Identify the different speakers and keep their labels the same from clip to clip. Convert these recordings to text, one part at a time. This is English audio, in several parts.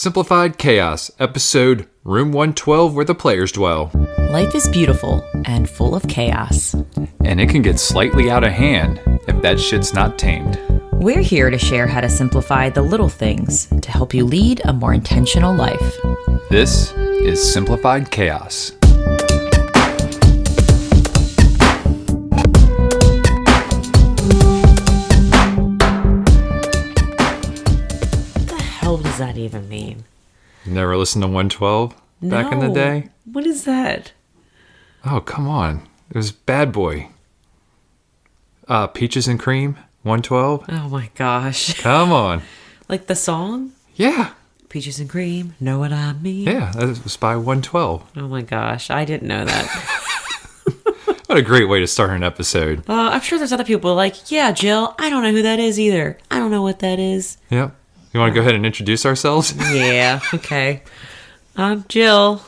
Speaker 1: Simplified Chaos, episode Room 112, where the players dwell.
Speaker 2: Life is beautiful and full of chaos.
Speaker 1: And it can get slightly out of hand if that shit's not tamed.
Speaker 2: We're here to share how to simplify the little things to help you lead a more intentional life.
Speaker 1: This is Simplified Chaos.
Speaker 2: What does that even mean?
Speaker 1: Never listened to 112 back in the day?
Speaker 2: What is that?
Speaker 1: Oh, come on. It was Bad Boy. Peaches and Cream, 112.
Speaker 2: Oh my gosh.
Speaker 1: Come on.
Speaker 2: Like the song?
Speaker 1: Yeah.
Speaker 2: Peaches and Cream, know what I mean?
Speaker 1: Yeah, that was by 112.
Speaker 2: Oh my gosh, I didn't know that.
Speaker 1: What a great way to start an episode.
Speaker 2: I'm sure there's other people like, yeah, Jill, I don't know who that is either. I don't know what that is.
Speaker 1: Yep. You want to go ahead and introduce ourselves?
Speaker 2: Yeah, okay. I'm Jill.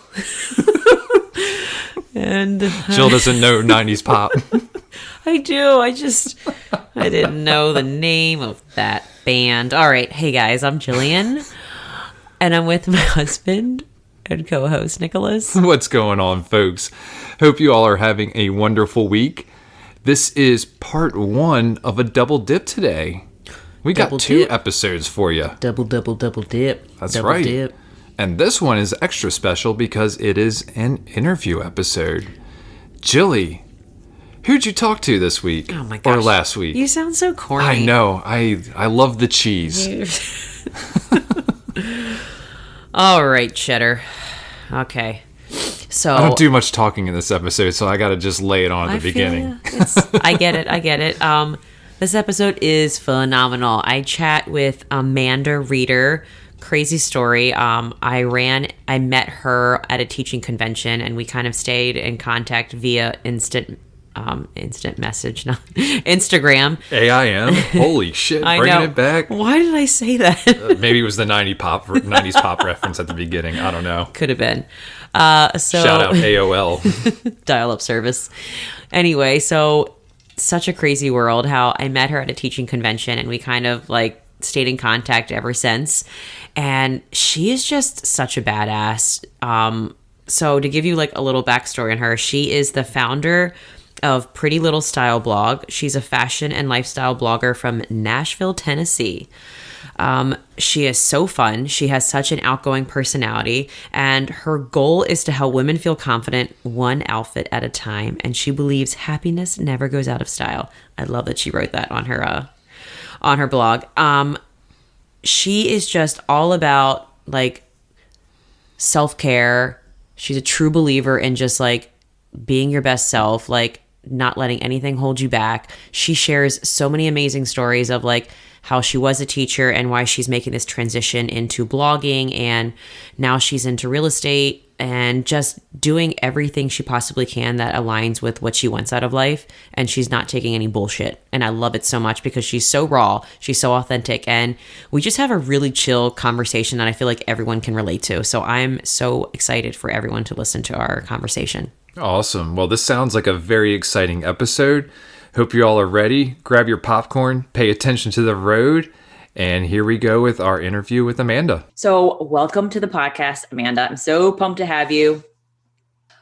Speaker 2: And
Speaker 1: Jill doesn't know 90s pop.
Speaker 2: I do. I didn't know the name of that band. All right. Hey, guys, I'm Jillian. And I'm with my husband and co-host, Nicholas.
Speaker 1: What's going on, folks? Hope you all are having a wonderful week. This is part one of a double dip today. We got two episodes for you.
Speaker 2: Double dip.
Speaker 1: That's
Speaker 2: double
Speaker 1: right.
Speaker 2: Dip.
Speaker 1: And this one is extra special because it is an interview episode. Jilly, who'd you talk to this week?
Speaker 2: Oh my gosh.
Speaker 1: Or last week?
Speaker 2: You sound so corny.
Speaker 1: I know. I love the cheese.
Speaker 2: All right, Cheddar. Okay. So
Speaker 1: I don't do much talking in this episode, so I got to just lay it on at the beginning.
Speaker 2: I get it. This episode is phenomenal. I chat with Amanda Reeder. Crazy story. I met her at a teaching convention, and we kind of stayed in contact via instant message, not Instagram.
Speaker 1: AIM. Holy shit! Bringing it back.
Speaker 2: Why did I say that?
Speaker 1: Maybe it was the 90s pop reference at the beginning. I don't know.
Speaker 2: Could have been. So
Speaker 1: shout out AOL
Speaker 2: dial-up service. Anyway, so such a crazy world. How I met her at a teaching convention, and we kind of like stayed in contact ever since. And she is just such a badass. So to give you like a little backstory on her, she is the founder of Pretty Little Style blog. She's a fashion and lifestyle blogger from Nashville, Tennessee. She is so fun. She has such an outgoing personality, and her goal is to help women feel confident one outfit at a time. And she believes happiness never goes out of style. I love that she wrote that on her blog. She is just all about like self-care. She's a true believer in just like being your best self, like not letting anything hold you back. She shares so many amazing stories of like how she was a teacher and why she's making this transition into blogging, and now she's into real estate and just doing everything she possibly can that aligns with what she wants out of life. And she's not taking any bullshit. And I love it so much because she's so raw, she's so authentic, and we just have a really chill conversation that I feel like everyone can relate to. So I'm so excited for everyone to listen to our conversation.
Speaker 1: Awesome. Well, this sounds like a very exciting episode. Hope you all are ready. Grab your popcorn, pay attention to the road, and here we go with our interview with Amanda.
Speaker 2: So welcome to the podcast, Amanda. I'm so pumped to have you.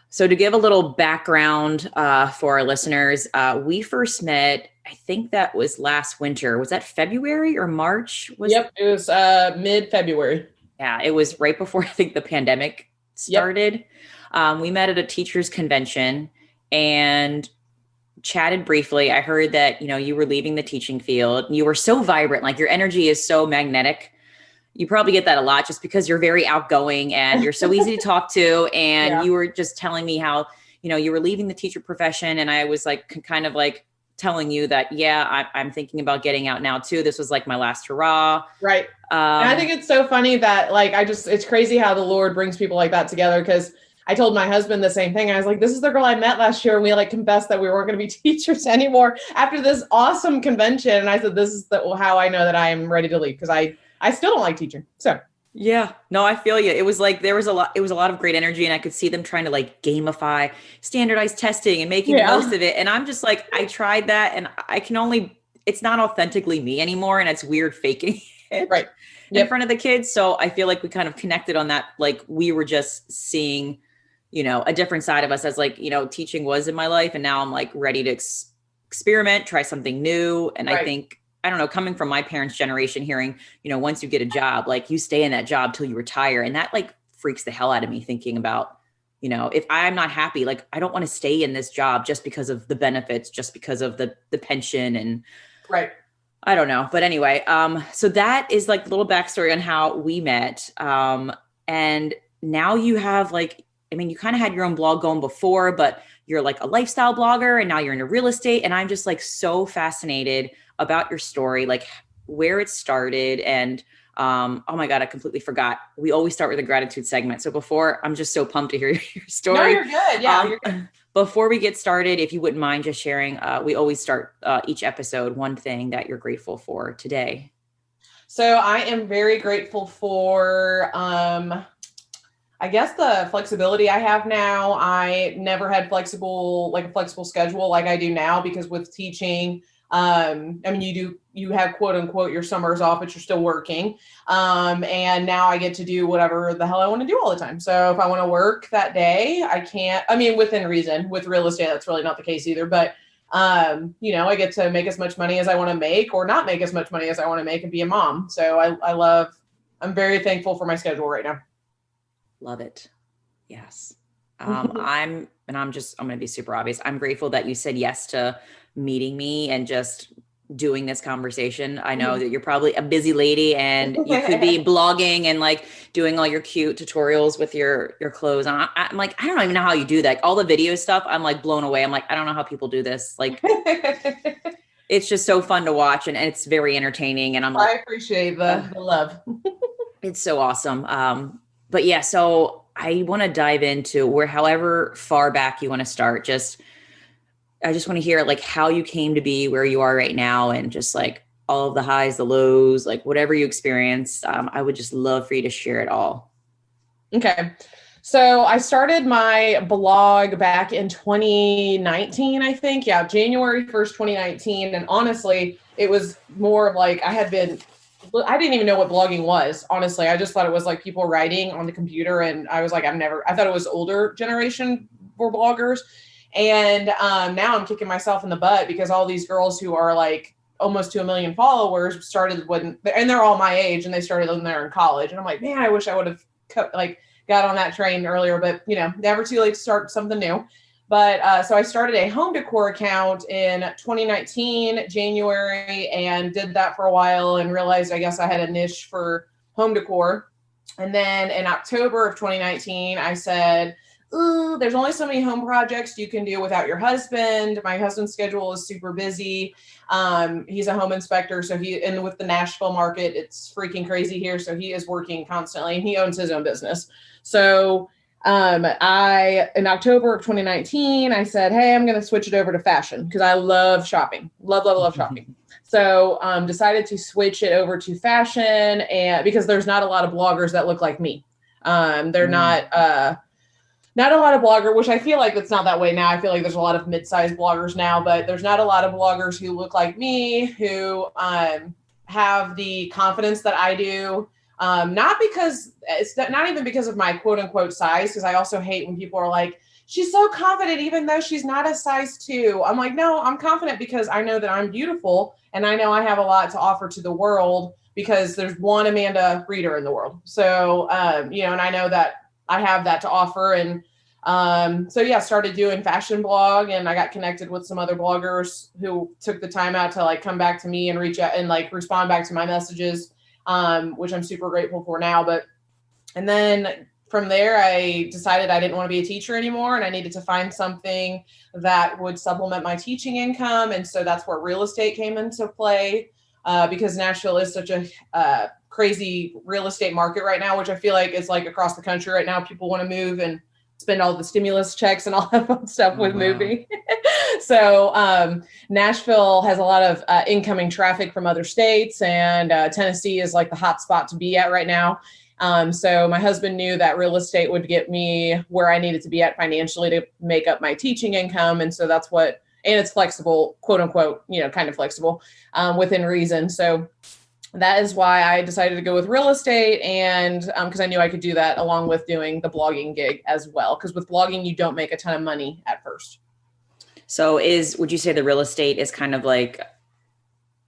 Speaker 2: So to give a little background for our listeners, we first met, I think that was last winter. Was that February or March?
Speaker 3: Yep, it was mid-February.
Speaker 2: Yeah, it was right before I think the pandemic started. Yep. We met at a teachers convention and chatted briefly. I heard that, you were leaving the teaching field. You were so vibrant, like your energy is so magnetic. You probably get that a lot just because you're very outgoing and you're so easy to talk to. And you were just telling me how, you were leaving the teacher profession. And I was like, kind of like telling you that, I'm thinking about getting out now too. This was like my last hurrah.
Speaker 3: Right. And I think it's so funny that it's crazy how the Lord brings people like that together. Because I told my husband the same thing. I was like, this is the girl I met last year. And we confessed that we weren't going to be teachers anymore after this awesome convention. And I said, this is how I know that I am ready to leave. Because I still don't like teaching. So
Speaker 2: yeah, no, I feel you. It was like, it was a lot of great energy, and I could see them trying to like gamify standardized testing and making the most of it. And I'm just like, I tried that and it's not authentically me anymore. And it's weird faking it.
Speaker 3: Right.
Speaker 4: in front of the kids. So I feel like we kind of connected on that. Like we were just seeing, a different side of us as like, teaching was in my life. And now I'm like ready to experiment, try something new. And I think, I don't know, coming from my parents' generation, hearing, once you get a job, like you stay in that job till you retire. And that like freaks the hell out of me thinking about, if I'm not happy, like I don't want to stay in this job just because of the benefits, just because of the pension and I don't know. But anyway, so that is like the little backstory on how we met. And now you have like, you kind of had your own blog going before, but you're like a lifestyle blogger and now you're into real estate. And I'm just like so fascinated about your story, like where it started. And oh my God, I completely forgot. We always start with a gratitude segment. So before, I'm just so pumped to hear your story.
Speaker 3: No, you're good. Yeah, you're good.
Speaker 4: Before we get started, if you wouldn't mind just sharing, we always start each episode, one thing that you're grateful for today.
Speaker 3: So I am very grateful for, I guess the flexibility I have now. I never had a flexible schedule like I do now, because with teaching, you have quote unquote your summers off, but you're still working. And now I get to do whatever the hell I want to do all the time. So if I want to work that day, I can't, within reason. With real estate, that's really not the case either. But, I get to make as much money as I want to make or not make as much money as I want to make and be a mom. So I'm very thankful for my schedule right now.
Speaker 4: Love it. Yes. I'm going to be super obvious. I'm grateful that you said yes to meeting me and just doing this conversation. I know that you're probably a busy lady and you could be blogging and like doing all your cute tutorials with your clothes. And I'm like, I don't even know how you do that. All the video stuff, I'm like blown away. I'm like, I don't know how people do this. Like, it's just so fun to watch and it's very entertaining. And I'm like,
Speaker 3: I appreciate the love.
Speaker 4: It's so awesome. But yeah, so I want to dive into however far back you want to start. I just want to hear like how you came to be where you are right now and just like all of the highs, the lows, like whatever you experienced. I would just love for you to share it all.
Speaker 3: Okay. So I started my blog back in 2019, I think. Yeah, January 1st, 2019. And honestly, it was more of like I didn't even know what blogging was. Honestly, I just thought it was like people writing on the computer. And I was like, I thought it was older generation for bloggers. And now I'm kicking myself in the butt because all these girls who are like almost to 1 million followers started and they're all my age and they started when they're in college. And I'm like, man, I wish I would have got on that train earlier, but never too late to start something new. But so I started a home decor account in 2019, January, and did that for a while and realized I guess I had a niche for home decor. And then in October of 2019, I said, ooh, there's only so many home projects you can do without your husband. My husband's schedule is super busy. He's a home inspector. So and with the Nashville market, it's freaking crazy here. So he is working constantly and he owns his own business. So in October of 2019, I said, hey, I'm going to switch it over to fashion because I love shopping. Love shopping. So decided to switch it over to fashion and because there's not a lot of bloggers that look like me. They're not a lot of bloggers, which I feel like it's not that way now. I feel like there's a lot of mid-sized bloggers now, but there's not a lot of bloggers who look like me, who have the confidence that I do. Not even because of my quote unquote size, because I also hate when people are like, she's so confident, even though she's not a size 2. I'm like, no, I'm confident because I know that I'm beautiful and I know I have a lot to offer to the world because there's one Amanda Reeder in the world. So, and I know that I have that to offer. And started doing fashion blog and I got connected with some other bloggers who took the time out to like come back to me and reach out and like respond back to my messages, which I'm super grateful for now. And then from there, I decided I didn't want to be a teacher anymore and I needed to find something that would supplement my teaching income. And so that's where real estate came into play because Nashville is such a crazy real estate market right now, which I feel like is like across the country right now. People want to move and spend all the stimulus checks and all that fun stuff with moving. So Nashville has a lot of incoming traffic from other states and Tennessee is like the hot spot to be at right now. So my husband knew that real estate would get me where I needed to be at financially to make up my teaching income. And so and it's flexible, quote unquote, kind of flexible within reason. So that is why I decided to go with real estate, and because I knew I could do that along with doing the blogging gig as well. Because with blogging, you don't make a ton of money at first.
Speaker 4: So would you say the real estate is kind of like,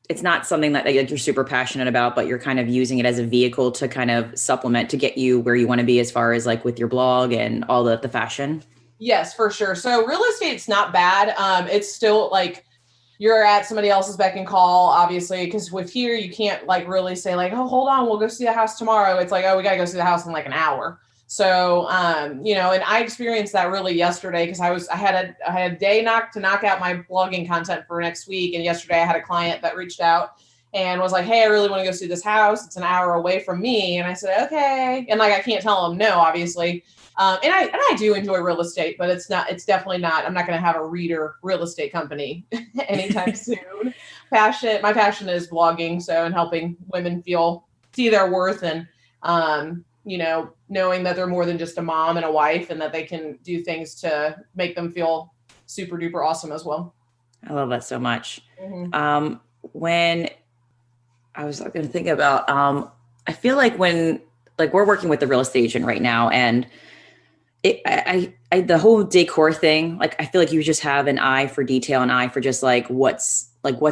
Speaker 4: it's not something that like you're super passionate about, but you're kind of using it as a vehicle to kind of supplement to get you where you want to be as far as like with your blog and all the fashion?
Speaker 3: Yes, for sure. So real estate's not bad. It's still like you're at somebody else's beck and call, obviously, because with here, you can't like really say like, oh, hold on, we'll go see the house tomorrow. It's like, oh, we got to go see the house in like an hour. So, and I experienced that really yesterday because I had a day to knock out my blogging content for next week. And yesterday I had a client that reached out and was like, hey, I really want to go see this house. It's an hour away from me. And I said, okay. And like, I can't tell them no, obviously. And I do enjoy real estate, but it's definitely not, I'm not going to have a reader real estate company anytime soon. My passion is blogging. So, and helping women see their worth and, knowing that they're more than just a mom and a wife and that they can do things to make them feel super duper awesome as well.
Speaker 4: I love that so much. Mm-hmm. When I was going to think about, I feel like when like we're working with the real estate agent right now and the whole decor thing, like I feel like you just have an eye for detail, an eye for just like what's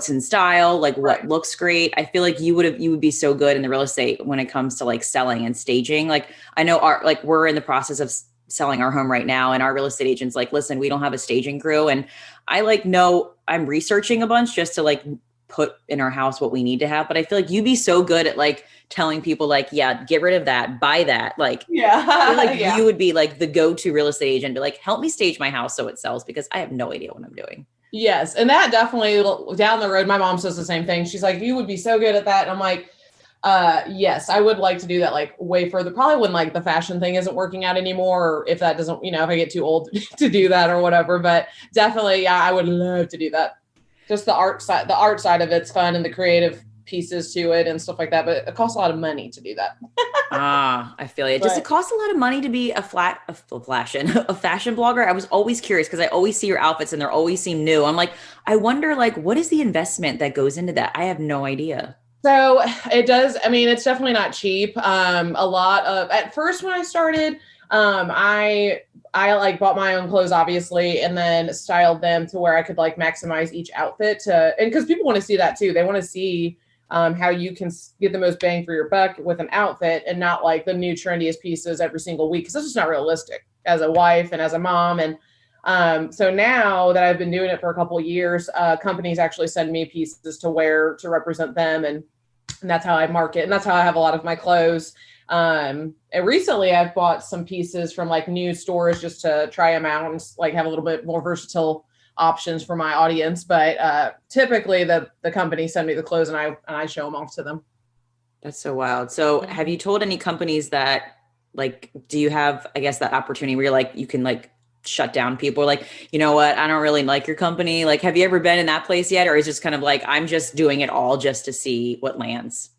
Speaker 4: in style, like what looks great. I feel like you would be so good in the real estate when it comes to like selling and staging. Like I know we're in the process of selling our home right now and our real estate agent's like, listen, we don't have a staging crew. And I I'm researching a bunch just to like put in our house what we need to have. But I feel like you'd be so good at like telling people like, yeah, get rid of that, buy that. Like, I feel like you would be like the go-to real estate agent, be like, help me stage my house so it sells because I have no idea what I'm doing.
Speaker 3: Yes. And that definitely down the road, my mom says the same thing. She's like, you would be so good at that. And I'm like, yes, I would like to do that like way further, probably when like the fashion thing isn't working out anymore, or if that doesn't, if I get too old to do that or whatever, but definitely, yeah, I would love to do that. Just the art side of it's fun and the creative pieces to it and stuff like that. But it costs a lot of money to do that.
Speaker 4: I feel it. Does it cost a lot of money to be a fashion blogger? I was always curious because I always see your outfits and they always seem new. I'm like, I wonder like, what is the investment that goes into that? I have no idea.
Speaker 3: So it does. I mean, it's definitely not cheap. At first when I started, I like bought my own clothes, obviously, and then styled them to where I could like maximize each outfit and because people want to see that too. They want to see how you can get the most bang for your buck with an outfit and not like the new trendiest pieces every single week. Cause that's just not realistic as a wife and as a mom. And so now that I've been doing it for a couple of years, companies actually send me pieces to wear to represent them. And that's how I market. And that's how I have a lot of my clothes. And recently I've bought some pieces from like new stores just to try them out and like have a little bit more versatile options for my audience. But typically the company send me the clothes and I show them off to them.
Speaker 4: That's so wild. So have you told any companies that like, do you have, I guess, that opportunity where you're like, you can like shut down people like, you know what, I don't really like your company. Like, have you ever been in that place yet? Or is it just kind of like, I'm just doing it all just to see what lands?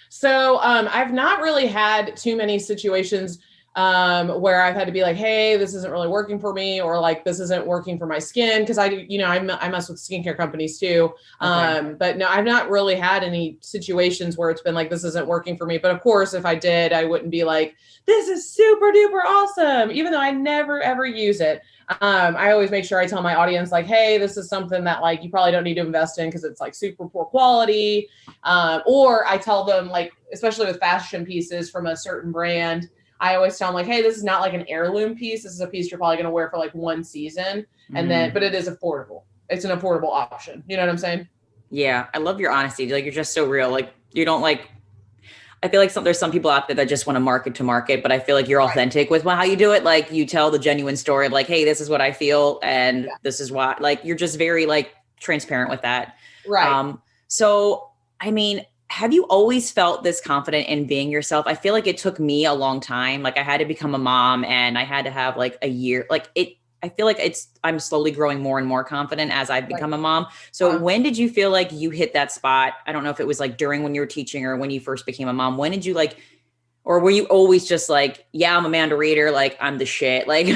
Speaker 3: So I've not really had too many situations where I've had to be like, hey, this isn't really working for me, or like this isn't working for my skin. Cause I mess with skincare companies too. Okay. But no, I've not really had any situations where it's been like, this isn't working for me. But of course, if I did, I wouldn't be like, this is super duper awesome, even though I never, ever use it. I always make sure I tell my audience like, hey, this is something that like, you probably don't need to invest in because it's like super poor quality. Or I tell them like, especially with fashion pieces from a certain brand, I always tell them like, hey, this is not like an heirloom piece. This is a piece you're probably going to wear for like one season. And then, but it is affordable. It's an affordable option. You know what I'm saying?
Speaker 4: Yeah. I love your honesty. Like, you're just so real. Like, you don't like, I feel like there's some people out there that just want to market to market, but I feel like you're authentic with how you do it. Like, you tell the genuine story of like, hey, this is what I feel. And this is why, like, you're just very like transparent with that.
Speaker 3: Right.
Speaker 4: So, I mean, have you always felt this confident in being yourself? I feel like it took me a long time. Like, I had to become a mom and I had to have like a year, like I feel like I'm slowly growing more and more confident as I've become a mom. So when did you feel like you hit that spot? I don't know if it was like during when you were teaching or when you first became a mom. When did you like, or were you always just like, yeah, I'm Amanda Reeder, like I'm the shit. Like,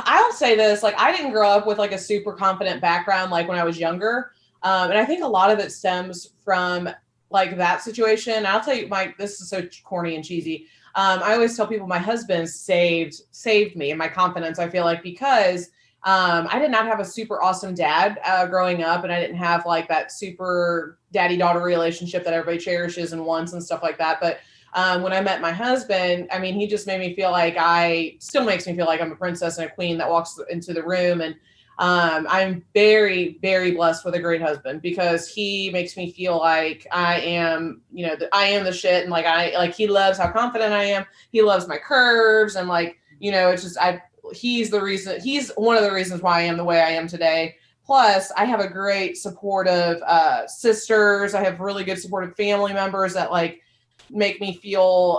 Speaker 3: I'll say this, like I didn't grow up with like a super confident background. Like when I was younger, And I think a lot of it stems from like that situation. I'll tell you, this is so corny and cheesy. I always tell people my husband saved me and my confidence. I feel like because I did not have a super awesome dad growing up, and I didn't have like that super daddy-daughter relationship that everybody cherishes and wants and stuff like that. But when I met my husband, I mean, he just made me feel like still makes me feel like I'm a princess and a queen that walks into the room. And I'm very, very blessed with a great husband because he makes me feel like I am, I am the shit. And he loves how confident I am. He loves my curves. And it's just, he's one of the reasons why I am the way I am today. Plus I have a great supportive sisters. I have really good supportive family members that make me feel,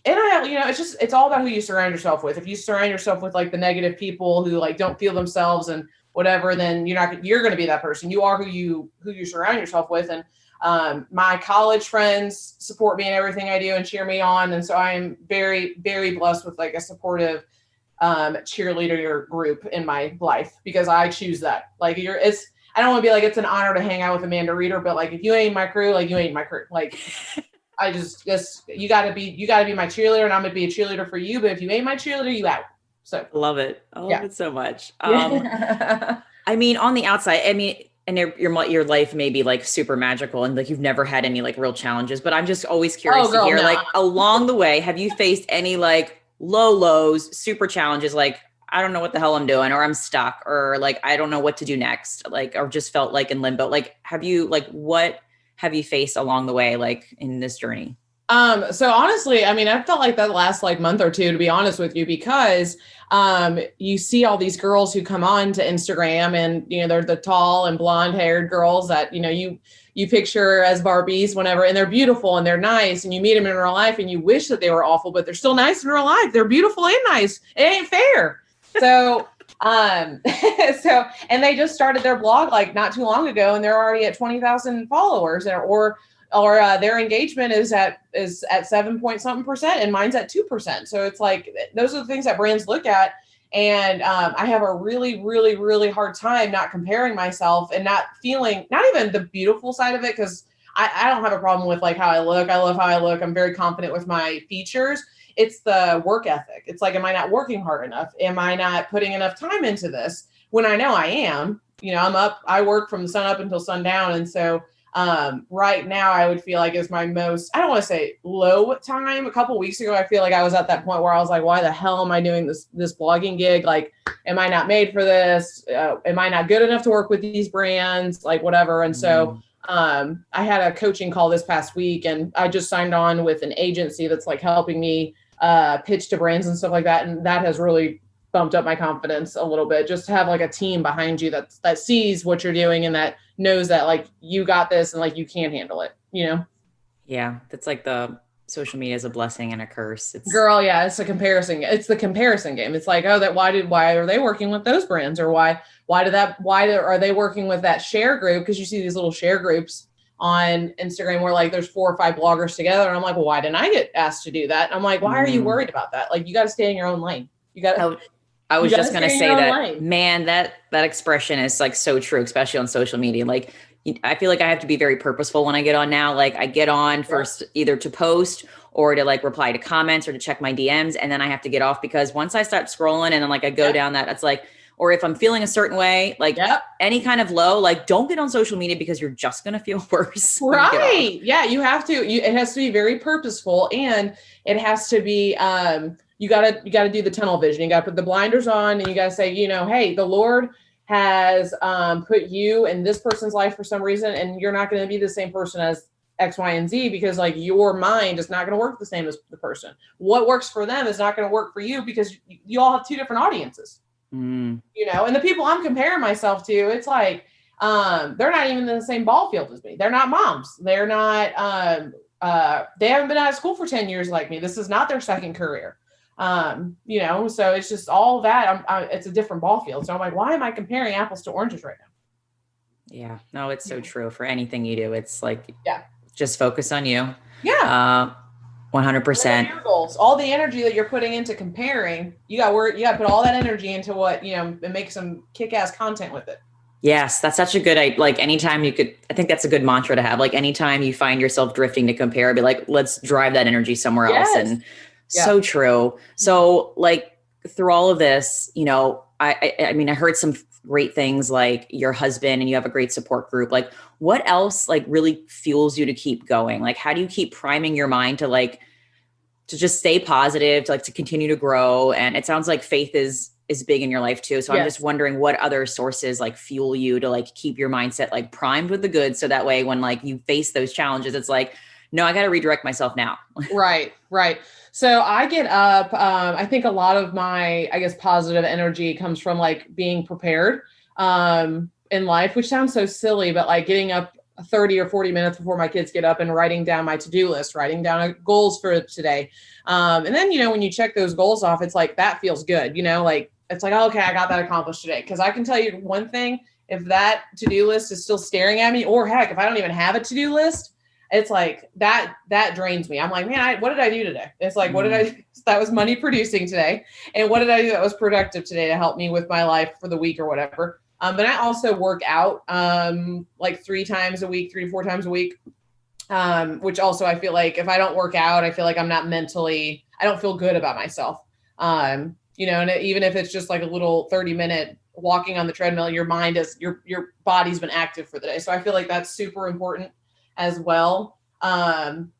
Speaker 3: it's all about who you surround yourself with. If you surround yourself with the negative people who don't feel themselves and whatever, then you're going to be that person. You are who you surround yourself with. And my college friends support me in everything I do and cheer me on. And so I am very, very blessed with a supportive cheerleader group in my life because I choose that. I don't want to be it's an honor to hang out with Amanda Reeder, but if you ain't my crew, you ain't my crew. I just you gotta be my cheerleader, and I'm gonna be a cheerleader for you. But if you ain't my cheerleader, you out. So
Speaker 4: love it. I love it so much. I mean, on the outside, and your life may be super magical and you've never had any real challenges, but I'm just always curious to hear along the way, have you faced any low lows, super challenges? I don't know what the hell I'm doing, or I'm stuck, or I don't know what to do next, or just felt in limbo. Have you what have you faced along the way, in this journey?
Speaker 3: So honestly, I felt like that last month or two, to be honest with you, because you see all these girls who come on to Instagram and, they're the tall and blonde haired girls that, you picture as Barbies whenever, and they're beautiful and they're nice, and you meet them in real life and you wish that they were awful, but they're still nice in real life. They're beautiful and nice. It ain't fair. So, and they just started their blog not too long ago, and they're already at 20,000 followers, or their engagement is at 7 point something percent, and mine's at 2%. So it's those are the things that brands look at. And I have a really, really, really hard time not comparing myself and not feeling, not even the beautiful side of it, because I don't have a problem with how I look. I love how I look. I'm very confident with my features. It's the work ethic. It's am I not working hard enough? Am I not putting enough time into this when I know I am? I'm up, I work from sun up until sundown. And so right now I would feel is my most, I don't want to say low time. A couple of weeks ago, I feel I was at that point where I was why the hell am I doing this blogging gig? Am I not made for this? Am I not good enough to work with these brands? Whatever. And so I had a coaching call this past week, and I just signed on with an agency that's helping me pitch to brands and stuff like that. And that has really bumped up my confidence a little bit, just to have a team behind you that sees what you're doing and that knows that you got this and you can handle it,
Speaker 4: Yeah. That's the social media is a blessing and a curse. It's
Speaker 3: it's a comparison. It's the comparison game. It's why are they working with those brands, or why are they working with that share group? Because you see these little share groups on Instagram where there's 4 or 5 bloggers together. And I'm well, why didn't I get asked to do that? And I'm why are you worried about that? You got to stay in your own lane. You got to.
Speaker 4: I was just going to say that, man, that expression is so true, especially on social media. I feel I have to be very purposeful when I get on now. I get on first either to post or to reply to comments or to check my DMs. And then I have to get off, because once I start scrolling and then I go down that, it's or if I'm feeling a certain way, any kind of low, don't get on social media, because you're just going to feel worse.
Speaker 3: Right. Yeah. You have to, it has to be very purposeful, and it has to be, you gotta do the tunnel vision. You gotta put the blinders on, and you gotta say, hey, the Lord has put you in this person's life for some reason, and you're not going to be the same person as X, Y, and Z, because your mind is not going to work the same as the person. What works for them is not going to work for you, because you all have 2 different audiences. And the people I'm comparing myself to, it's they're not even in the same ball field as me. They're not moms. They're not, they haven't been out of school for 10 years like me. This is not their second career. So it's just all that it's a different ball field. So I'm why am I comparing apples to oranges right now?
Speaker 4: Yeah, no, it's so true. For anything you do, it's just focus on you.
Speaker 3: Yeah.
Speaker 4: 100%.
Speaker 3: Your goals, all the energy that you're putting into comparing, you got to put all that energy into what, and make some kick-ass content with it.
Speaker 4: Yes, that's such a good, like anytime I think that's a good mantra to have. Like anytime you find yourself drifting to compare, be like, let's drive that energy somewhere else.
Speaker 3: Yes.
Speaker 4: And
Speaker 3: Yeah.
Speaker 4: so true. So like through all of this, I mean, I heard some great things like your husband and you have a great support group. Like what else like really fuels you to keep going? Like, how do you keep priming your mind to just stay positive, to continue to grow? And it sounds like faith is big in your life too. So I'm just wondering what other sources like fuel you to like keep your mindset like primed with the good. So that way when like you face those challenges, it's like, no, I got to redirect myself now.
Speaker 3: Right. So I get up. I think a lot of my, I guess, positive energy comes from like being prepared in life, which sounds so silly, but like getting up 30 or 40 minutes before my kids get up and writing down my to-do list, writing down goals for today. And then, when you check those goals off, it's like, that feels good, like, it's like, oh, okay, I got that accomplished today. Cause I can tell you one thing, if that to-do list is still staring at me, or heck, if I don't even have a to-do list, it's like that drains me. I'm like, man, what did I do today? It's like, what did I do? That was money producing today. And what did I do that was productive today to help me with my life for the week or whatever. But I also work out like 3 times a week, 3 to 4 times a week, which also I feel like if I don't work out, I feel like I'm not I don't feel good about myself. And even if it's just like a little 30-minute walking on the treadmill, your body's been active for the day. So I feel like that's super important as well. And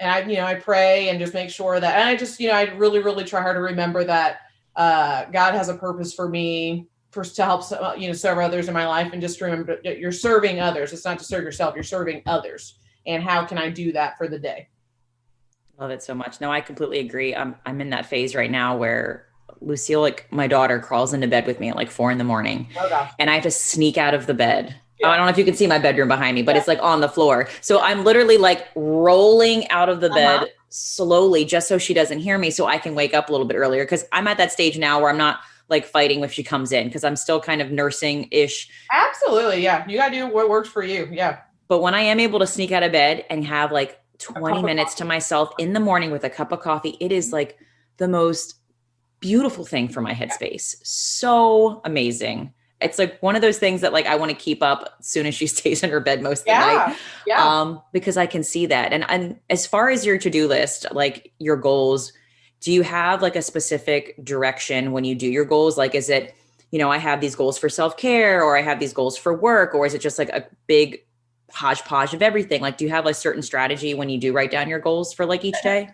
Speaker 3: I pray and just make sure that, and I just, I really, really try hard to remember that God has a purpose for me to help, serve others in my life. And just remember that you're serving others. It's not to serve yourself, you're serving others. And how can I do that for the day?
Speaker 4: Love it so much. No, I completely agree. I'm in that phase right now where Lucille, like my daughter, crawls into bed with me at like 4 a.m.
Speaker 3: Oh, gosh.
Speaker 4: And I have to sneak out of the bed. Yeah. I don't know if you can see my bedroom behind me, but it's like on the floor. So I'm literally like rolling out of the bed slowly just so she doesn't hear me, so I can wake up a little bit earlier. Cause I'm at that stage now where I'm not like fighting if she comes in, cause I'm still kind of nursing ish.
Speaker 3: Absolutely. Yeah. You got to do what works for you. Yeah.
Speaker 4: But when I am able to sneak out of bed and have like 20 minutes to myself in the morning with a cup of coffee, it is like the most beautiful thing for my headspace. So amazing. It's like one of those things that like I want to keep up as soon as she stays in her bed most of the night. Yeah. Because I can see that. And as far as your to-do list, like your goals, do you have like a specific direction when you do your goals? Like, is it, I have these goals for self-care, or I have these goals for work, or is it just like a big hodgepodge of everything? Like, do you have a certain strategy when you do write down your goals for like each day?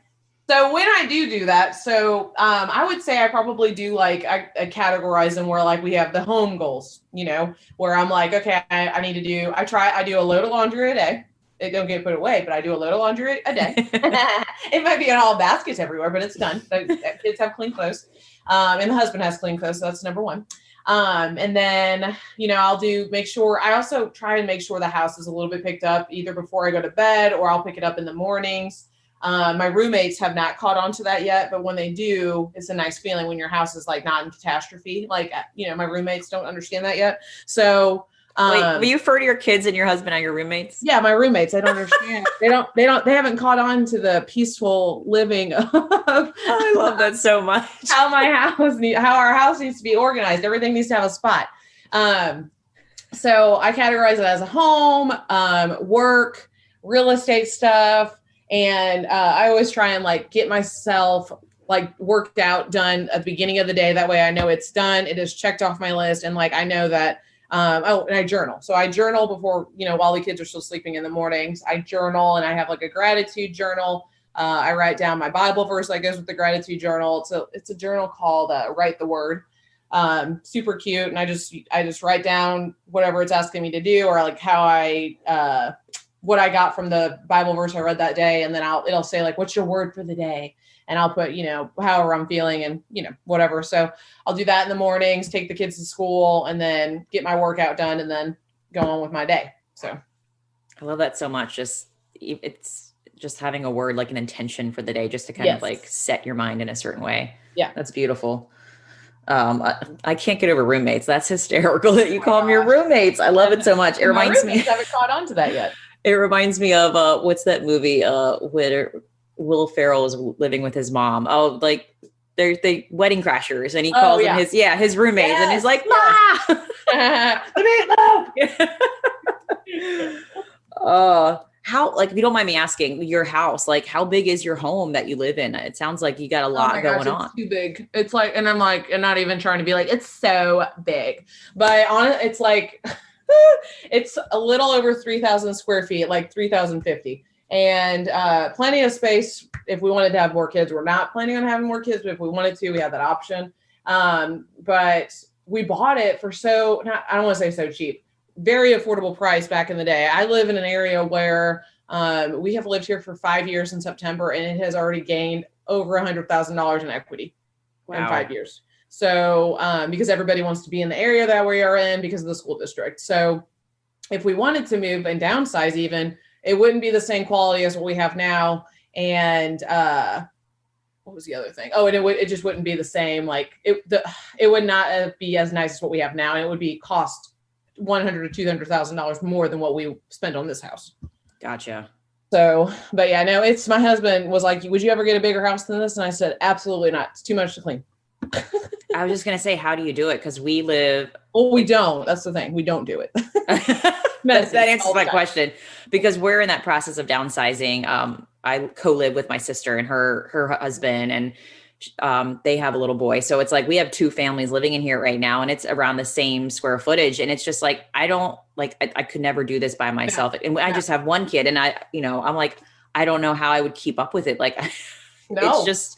Speaker 3: So when I do that, I would say I probably do like, I categorize them where like we have the home goals, where I'm like, okay, I do a load of laundry a day. It don't get put away, but I do a load of laundry a day. It might be in all baskets everywhere, but it's done. The kids have clean clothes. And the husband has clean clothes. So that's number one. And then, I also try and make sure the house is a little bit picked up either before I go to bed, or I'll pick it up in the mornings. My roommates have not caught on to that yet, but when they do, it's a nice feeling when your house is like not in catastrophe. Like, my roommates don't understand that yet. So,
Speaker 4: wait, will you refer to your kids and your husband as your roommates?
Speaker 3: Yeah, my roommates. I don't understand. They haven't caught on to the peaceful living of
Speaker 4: I love that so much.
Speaker 3: How our house needs to be organized. Everything needs to have a spot. So I categorize it as a home, work, real estate stuff. And I always try and like get myself like worked out, done at the beginning of the day. That way I know it's done. It is checked off my list. And like, I know that, and I journal. So I journal before, while the kids are still sleeping in the mornings. I journal, and I have like a gratitude journal. I write down my Bible verse that goes with the gratitude journal. It's a journal called Write the Word. Super cute. And I just write down whatever it's asking me to do, or like how what I got from the Bible verse I read that day. And then it'll say like, what's your word for the day? And I'll put, however I'm feeling and, whatever. So I'll do that in the mornings, take the kids to school, and then get my workout done, and then go on with my day. So
Speaker 4: I love that so much. It's just having a word, like an intention for the day, just to kind of like set your mind in a certain way.
Speaker 3: Yeah.
Speaker 4: That's beautiful. I can't get over roommates. That's hysterical that you call them your roommates. I love it so much. It reminds me.
Speaker 3: I haven't caught on to that yet.
Speaker 4: It reminds me of what's that movie where Will Ferrell is living with his mom? Oh, like they wedding crashers, and he calls them his roommates, and he's like, Ma! How, like, if you don't mind me asking, your house, like, how big is your home that you live in? It sounds like you got a lot going on.
Speaker 3: It's too big. It's like, and I'm like, and not even trying to be like, it's so big, but it's like, it's a little over 3,000 square feet, like 3,050, and plenty of space if we wanted to have more kids. We're not planning on having more kids, but if we wanted to, we have that option. But we bought it for I don't want to say so cheap, very affordable price back in the day. I live in an area where we have lived here for 5 years in September, and it has already gained over $100,000 in equity in 5 years. So because everybody wants to be in the area that we are in because of the school district. So if we wanted to move and downsize even, it wouldn't be the same quality as what we have now. And what was the other thing? Oh, and it just wouldn't be the same. Like it would not be as nice as what we have now. And it would be cost $100,000 to $200,000 more than what we spent on this house.
Speaker 4: Gotcha.
Speaker 3: So, but yeah, no, it's, my husband was like, would you ever get a bigger house than this? And I said, absolutely not. It's too much to clean.
Speaker 4: I was just going to say, how do you do it? Because we live.
Speaker 3: Well, we don't. That's the thing. We don't do it.
Speaker 4: that answers my question, because we're in that process of downsizing. I co-live with my sister and her husband, and they have a little boy. So it's like we have two families living in here right now, and it's around the same square footage. And it's just like, I could never do this by myself. And I just have one kid, and I'm like, I don't know how I would keep up with it. Like, it's just,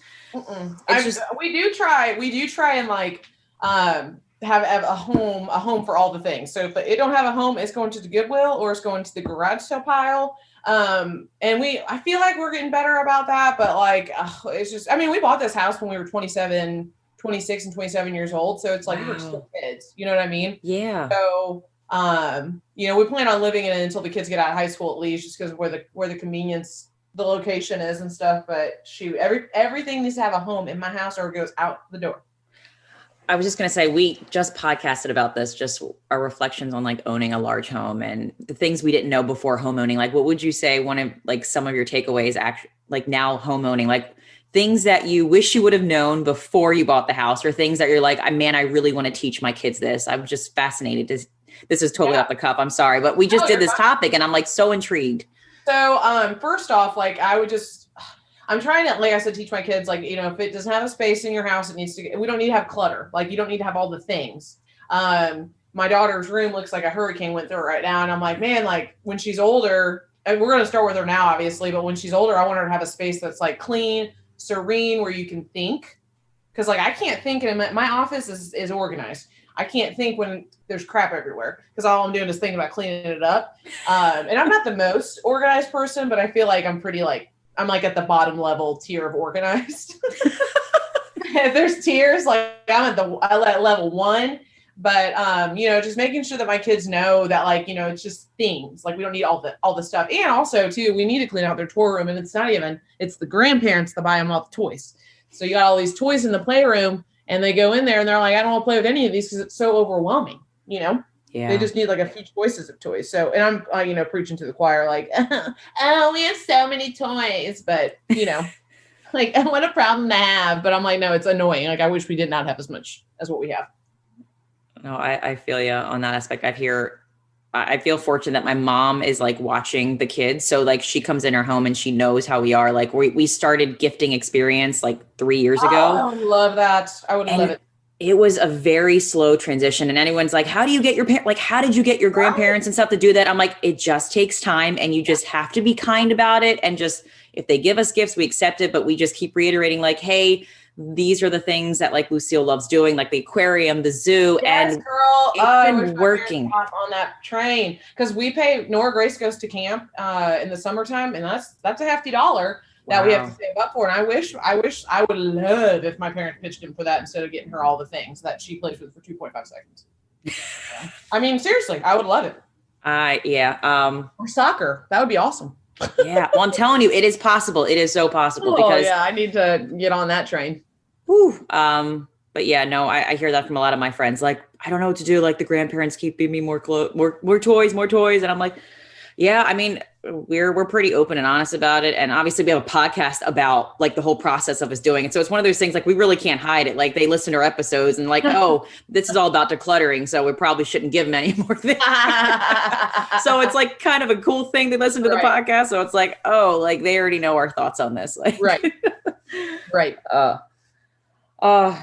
Speaker 3: we do try and like, have a home for all the things. So if it don't have a home, it's going to the Goodwill or it's going to the garage sale pile. And I feel like we're getting better about that, but like, it's just, I mean, we bought this house when we were 26 and 27 years old. So it's like, we were still kids, you know what I mean?
Speaker 4: Yeah.
Speaker 3: So, we plan on living in it until the kids get out of high school, at least, just because of where the convenience, the location is and stuff. But everything needs to have a home in my house or it goes out the door.
Speaker 4: I was just going to say, we just podcasted about this, just our reflections on like owning a large home and the things we didn't know before home owning. Like, what would you say one of like some of your takeaways like now home owning, like things that you wish you would have known before you bought the house, or things that you're like, man, I really want to teach my kids this. I'm just fascinated. This is totally off the cuff. I'm sorry, but we just did this topic and I'm like so intrigued.
Speaker 3: So, first off, like I'm trying to, like I said, teach my kids, like, if it doesn't have a space in your house, we don't need to have clutter. Like, you don't need to have all the things. My daughter's room looks like a hurricane went through it right now. And I'm like, man, like when she's older, and we're going to start with her now, obviously, but when she's older, I want her to have a space that's like clean, serene, where you can think. Cause like, I can't think, and my office is organized. I can't think when there's crap everywhere, because all I'm doing is thinking about cleaning it up. And I'm not the most organized person, but I feel like I'm pretty I'm like at the bottom level tier of organized. If there's tiers, like I'm at level 1, but just making sure that my kids know that, like, it's just things, like we don't need all the stuff. And also too, we need to clean out their toy room, and it's the grandparents that buy them all the toys. So you got all these toys in the playroom, and they go in there and they're like, I don't want to play with any of these because it's so overwhelming, Yeah. They just need like a few choices of toys. So, and I'm preaching to the choir, like, oh, we have so many toys, but like, what a problem to have. But I'm like, no, it's annoying. Like, I wish we did not have as much as what we have.
Speaker 4: No, I feel you on that aspect. I feel fortunate that my mom is like watching the kids. So like she comes in our home and she knows how we are. Like we started gifting experience like 3 years ago.
Speaker 3: I would love that. I would love it.
Speaker 4: It was a very slow transition, and anyone's like, how do you get how did you get your grandparents and stuff to do that? I'm like, it just takes time, and you just have to be kind about it. And just, if they give us gifts, we accept it, but we just keep reiterating like, hey, these are the things that like Lucille loves doing, like the aquarium, the zoo.
Speaker 3: Yes,
Speaker 4: and
Speaker 3: girl.
Speaker 4: it's been working
Speaker 3: on that train. Cause we pay, Nora Grace goes to camp in the summertime, and that's a hefty dollar that we have to save up for. And I wish I would love if my parents pitched in for that instead of getting her all the things that she plays with for 2.5 seconds. I mean, seriously, I would love it.
Speaker 4: Or
Speaker 3: soccer. That would be awesome.
Speaker 4: Yeah. Well, I'm telling you, it is possible. It is so possible because
Speaker 3: I need to get on that train.
Speaker 4: Whew. But yeah, no, I hear that from a lot of my friends. Like, I don't know what to do. Like the grandparents keep giving me more toys. And I'm like, Yeah, I mean, we're pretty open and honest about it, and obviously we have a podcast about like the whole process of us doing it. So it's one of those things like we really can't hide it. Like they listen to our episodes and like, oh, this is all about decluttering, so we probably shouldn't give them any more things. So it's like kind of a cool thing to listen to the podcast. So it's like, oh, like they already know our thoughts on this. Like,
Speaker 3: right.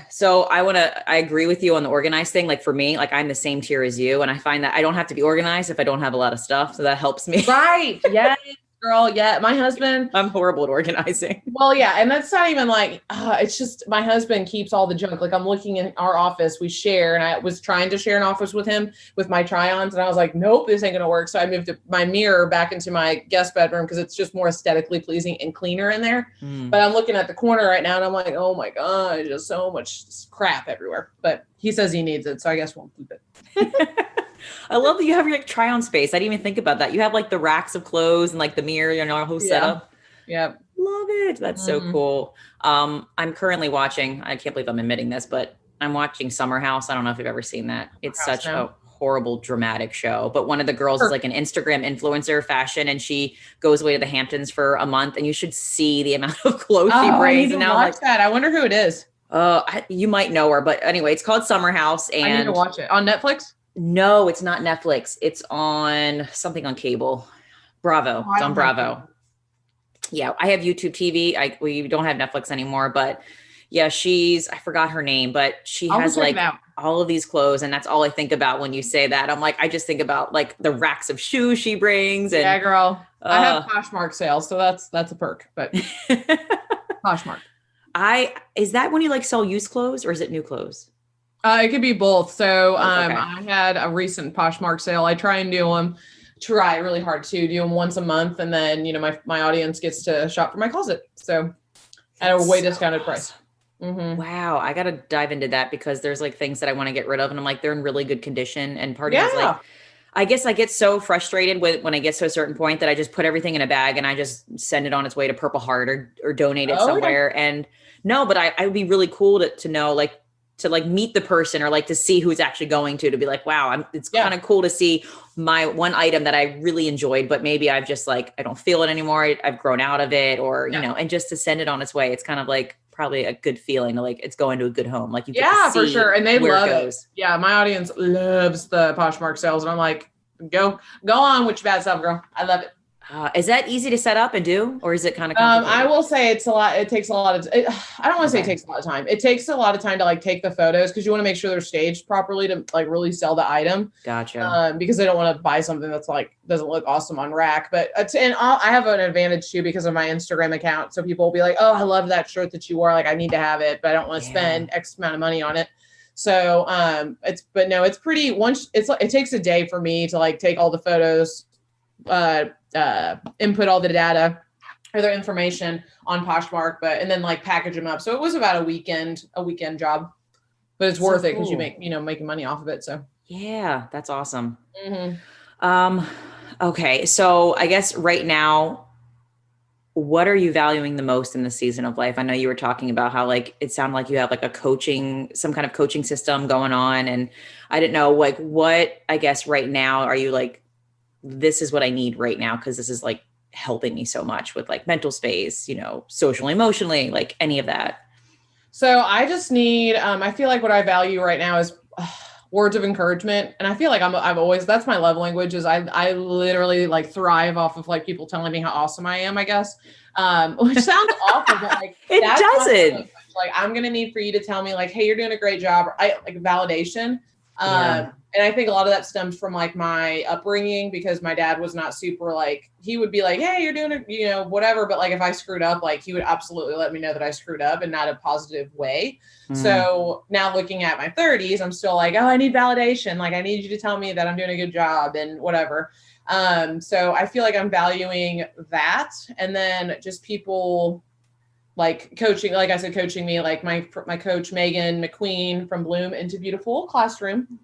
Speaker 4: So I agree with you on the organized thing. Like for me, like I'm the same tier as you. And I find that I don't have to be organized if I don't have a lot of stuff. So that helps me.
Speaker 3: Right. Yeah. Girl. Yeah. My husband.
Speaker 4: I'm horrible at organizing.
Speaker 3: Well, yeah. And that's not even like, it's just my husband keeps all the junk. Like I'm looking in our office, we share, and I was trying to share an office with him with my try-ons. And I was like, nope, this ain't going to work. So I moved my mirror back into my guest bedroom because it's just more aesthetically pleasing and cleaner in there. But I'm looking at the corner right now and I'm like, oh my God, just so much crap everywhere. But he says he needs it. So I guess we'll keep it.
Speaker 4: I love that you have your like try on space. I didn't even think about that. You have like the racks of clothes and like the mirror, you know, our whole setup.
Speaker 3: Yeah.
Speaker 4: Love it. That's so cool. I'm currently watching, I can't believe I'm admitting this, but I'm watching Summer House. I don't know if you've ever seen that. It's such a horrible, dramatic show. But one of the girls is like an Instagram influencer fashion, and she goes away to the Hamptons for a month, and you should see the amount of clothes she brings.
Speaker 3: And now watch that. I wonder who it is.
Speaker 4: You might know her, but anyway, it's called Summer House. And
Speaker 3: I need to watch it on Netflix.
Speaker 4: No, it's not Netflix. It's on something on cable. Bravo. It's on Bravo. Yeah, I have YouTube TV. We don't have Netflix anymore, but yeah, I forgot her name, but she has like all of these clothes, and that's all I think about when you say that. I'm like, I just think about like the racks of shoes she brings. And,
Speaker 3: yeah, girl. I have Poshmark sales, so that's a perk, but Poshmark.
Speaker 4: Is that when you like sell used clothes or is it new clothes?
Speaker 3: It could be both. So
Speaker 4: Okay.
Speaker 3: I had a recent Poshmark sale. I try and do them. Try really hard to do them once a month, and then my audience gets to shop for my closet. So at a way discounted price. Mm-hmm.
Speaker 4: Wow, I gotta dive into that because there's like things that I want to get rid of, and I'm like they're in really good condition. And part of me is like, I guess I get so frustrated when I get to a certain point that I just put everything in a bag and I just send it on its way to Purple Heart or donate it somewhere. Yeah. And no, but I would be really cool to know like. To like meet the person or like to see who's actually going to be like, wow, it's kind of cool to see my one item that I really enjoyed, but maybe I've just like, I don't feel it anymore. I've grown out of it or, you know, and just to send it on its way. It's kind of like probably a good feeling to like, it's going to a good home. Like you get to see
Speaker 3: for sure. And they love
Speaker 4: it.
Speaker 3: Yeah. My audience loves the Poshmark sales. And I'm like, go on with your bad stuff, girl. I love it.
Speaker 4: Is that easy to set up and do, or is it kind of complicated?
Speaker 3: I will say it's a lot. It takes a lot of, I don't want to say it takes a lot of time. It takes a lot of time to like take the photos because you want to make sure they're staged properly to like really sell the item.
Speaker 4: Gotcha.
Speaker 3: Because they don't want to buy something that's like, doesn't look awesome on rack, but I have an advantage too because of my Instagram account. So people will be like, oh, I love that shirt that you wore. Like I need to have it, but I don't want to spend X amount of money on it. So, it's pretty, it takes a day for me to like take all the photos, input all the data or their information on Poshmark, and then like package them up. So it was about a weekend job, but it's worth it because you make, making money off of it. So
Speaker 4: yeah, that's awesome.
Speaker 3: Mm-hmm.
Speaker 4: Okay. So I guess right now, what are you valuing the most in the season of life? I know you were talking about how like, it sounded like you have like some kind of coaching system going on. And I didn't know like what, I guess right now, are you like, this is what I need right now because this is like helping me so much with like mental space, socially, emotionally, like any of that.
Speaker 3: So I just need, I feel like what I value right now is words of encouragement. And I feel like that's my love language is I literally like thrive off of like people telling me how awesome I am, I guess. Which sounds awful, but like
Speaker 4: it doesn't.
Speaker 3: Like I'm going to need for you to tell me like, hey, you're doing a great job. Like validation. And I think a lot of that stems from like my upbringing because my dad was not super like, he would be like, hey, you're doing it, whatever. But like, if I screwed up, like he would absolutely let me know that I screwed up and not a positive way. So now looking at my 30s, I'm still like, oh, I need validation. Like I need you to tell me that I'm doing a good job and whatever. So I feel like I'm valuing that. And then just people like coaching, like I said, coaching me, like my coach, Megan McQueen from Bloom into Beautiful Classroom.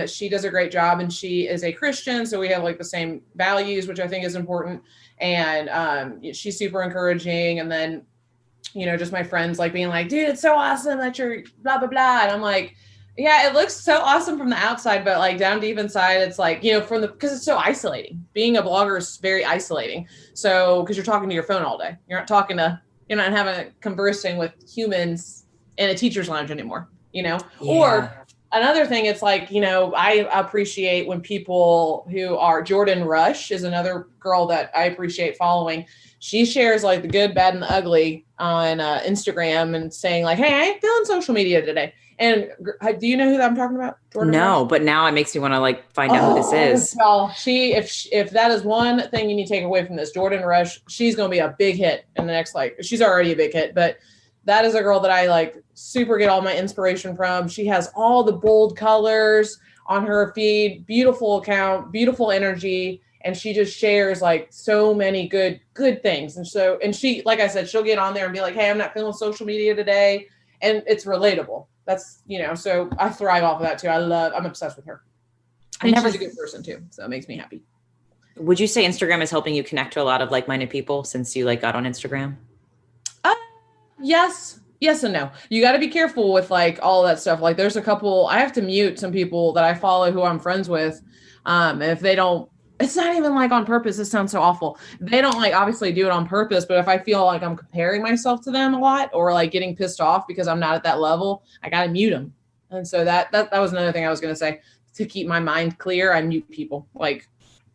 Speaker 3: She does a great job and she is a Christian. So we have like the same values, which I think is important. And, she's super encouraging. And then, just my friends like being like, dude, it's so awesome that you're blah, blah, blah. And I'm like, Yeah, it looks so awesome from the outside, but like down deep inside, it's like, because it's so isolating. Being a blogger is very isolating. So, because you're talking to your phone all day, you're not having conversing with humans in a teacher's lounge anymore,
Speaker 4: Yeah.
Speaker 3: Or another thing, it's like, I appreciate when people who are Jordan Rush is another girl that I appreciate following. She shares like the good, bad, and the ugly on Instagram and saying like, hey, I ain't feeling social media today. And do you know who I'm talking about?
Speaker 4: Jordan No, Rush? But now it makes me want to like find out who this is.
Speaker 3: Well, if that is one thing you need to take away from this, Jordan Rush, she's going to be a big hit in the next, she's already a big hit, but that is a girl that I like super get all my inspiration from. She has all the bold colors on her feed, beautiful account, beautiful energy. And she just shares like so many good things. And she, like I said, she'll get on there and be like, hey, I'm not feeling social media today. And it's relatable. That's, so I thrive off of that too. I'm obsessed with her. And she's a good person too. So it makes me happy.
Speaker 4: Would you say Instagram is helping you connect to a lot of like-minded people since you got on Instagram?
Speaker 3: Yes and no. You got to be careful with like all that stuff. Like there's a couple, I have to mute some people that I follow who I'm friends with. If they don't, it's not even like on purpose. This sounds so awful. They don't like obviously do it on purpose, but if I feel like I'm comparing myself to them a lot or like getting pissed off because I'm not at that level, I got to mute them. And so that was another thing I was going to say. To keep my mind clear, I mute people. Like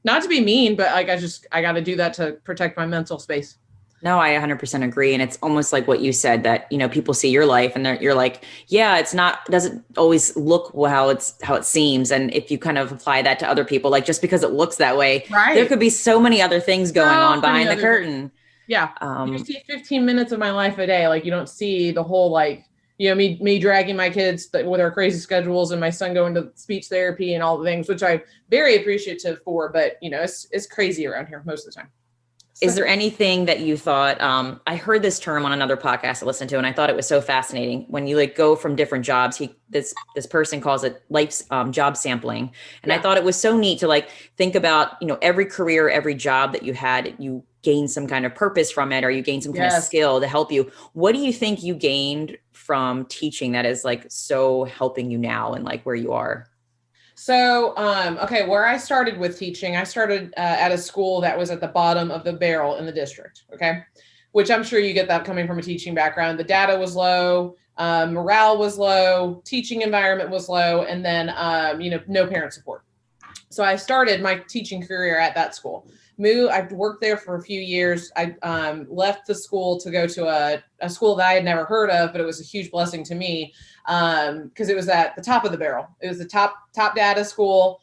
Speaker 3: not to be mean, but like I got to do that to protect my mental space.
Speaker 4: No, I 100% agree. And it's almost like what you said that, people see your life and you're like, yeah, doesn't always look how it seems. And if you kind of apply that to other people, like just because it looks that way, right. There could be so many other things going on behind the curtain.
Speaker 3: Yeah. You see 15 minutes of my life a day. Like you don't see the whole, like, me dragging my kids with our crazy schedules and my son going to speech therapy and all the things, which I'm very appreciative for, but it's crazy around here most of the time.
Speaker 4: Is there anything that you thought, I heard this term on another podcast I listened to, and I thought it was so fascinating. When you go from different jobs, this person calls it life job sampling. And yeah. I thought it was so neat to think about, every career, every job that you had, you gained some kind of purpose from it, or you gained some kind of skill to help you. What do you think you gained from teaching that is so helping you now and where you are?
Speaker 3: So, where I started with teaching, I started at a school that was at the bottom of the barrel in the district. Okay. Which I'm sure you get that coming from a teaching background. The data was low, morale was low, teaching environment was low, and then, no parent support. So I started my teaching career at that school. I worked there for a few years. I left the school to go to a school that I had never heard of, but it was a huge blessing to me because it was at the top of the barrel. It was the top data school,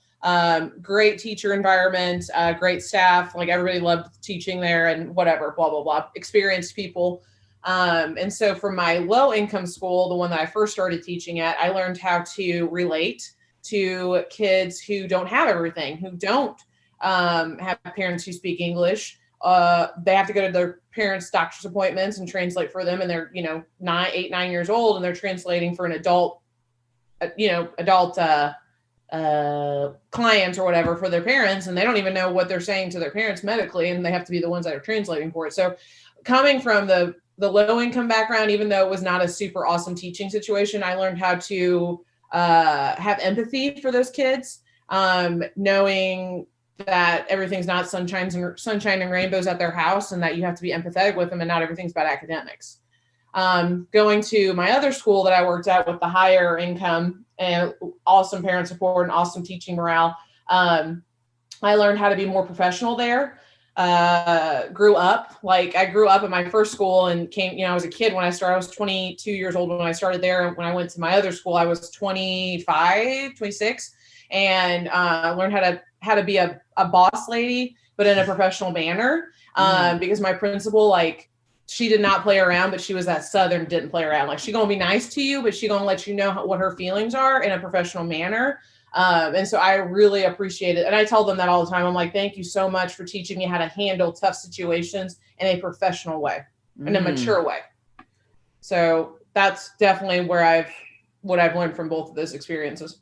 Speaker 3: great teacher environment, great staff. Like everybody loved teaching there and whatever, blah, blah, blah, experienced people. And so from my low income school, the one that I first started teaching at, I learned how to relate to kids who don't have everything, who don't have parents who speak English. They have to go to their parents' doctor's appointments and translate for them. And they're, 9 years old and they're translating for an adult client or whatever for their parents. And they don't even know what they're saying to their parents medically. And they have to be the ones that are translating for it. So coming from the low income background, even though it was not a super awesome teaching situation, I learned how to have empathy for those kids, knowing that everything's not sunshine and rainbows at their house and that you have to be empathetic with them and not everything's about academics. Going to my other school that I worked at with the higher income and awesome parent support and awesome teaching morale, I learned how to be more professional there. Grew up at my first school and came, I was a kid when I started. I was 22 years old when I started there. And when I went to my other school, I was 25, 26 and learned how to be a boss lady, but in a professional manner. Because my principal, she did not play around, but she was that Southern, didn't play around. She gonna be nice to you, but she gonna let you know what her feelings are in a professional manner. And so I really appreciate it. And I tell them that all the time. I'm like, thank you so much for teaching me how to handle tough situations in a professional way, in a mature way. So that's definitely what I've learned from both of those experiences.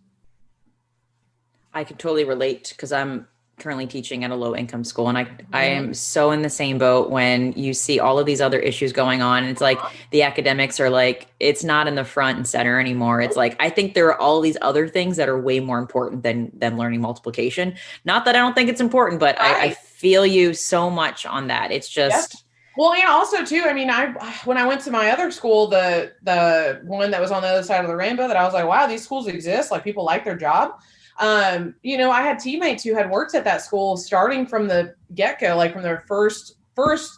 Speaker 4: I can totally relate because I'm currently teaching at a low income school, and I am so in the same boat when you see all of these other issues going on, and it's like the academics are like, it's not in the front and center anymore. It's like, I think there are all these other things that are way more important than learning multiplication. Not that I don't think it's important, but I feel you so much on that. It's just
Speaker 3: Well, and also too, I mean, when I went to my other school, the one that was on the other side of the rainbow, that I was like, wow, these schools exist, like people like their job. You know, I had teammates who had worked at that school starting from the get-go, like from their first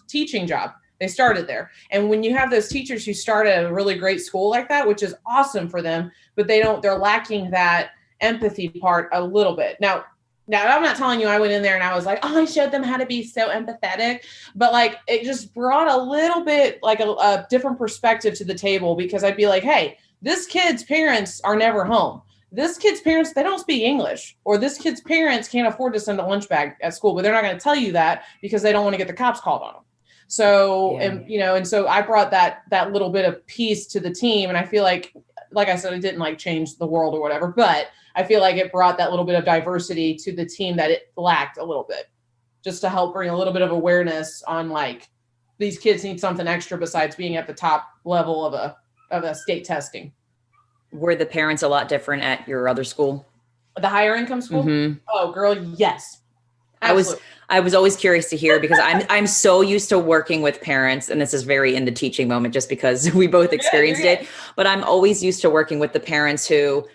Speaker 3: teaching job. They started there. And when you have those teachers who start at a really great school like that, which is awesome for them, but they're lacking that empathy part a little bit. Now I'm not telling you I went in there and I was like, oh, I showed them how to be so empathetic, but like, it just brought a little bit like a different perspective to the table, because I'd be like, hey, this kid's parents are never home. This kid's parents, they don't speak English, or this kid's parents can't afford to send a lunch bag at school, but they're not going to tell you that because they don't want to get the cops called on them. So, and, you know, and so I brought that little bit of peace to the team. And I feel like I said, it didn't like change the world or whatever, but I feel like it brought that little bit of diversity to the team that it lacked a little bit, just to help bring a little bit of awareness on like, these kids need something extra besides being at the top level of a state testing.
Speaker 4: Were the parents a lot different at your other school?
Speaker 3: The higher income school? Mm-hmm. Oh, girl, yes.
Speaker 4: Absolutely. I was always curious to hear, because I'm so used to working with parents, and this is very in the teaching moment just because we both experienced it, but I'm always used to working with the parents who,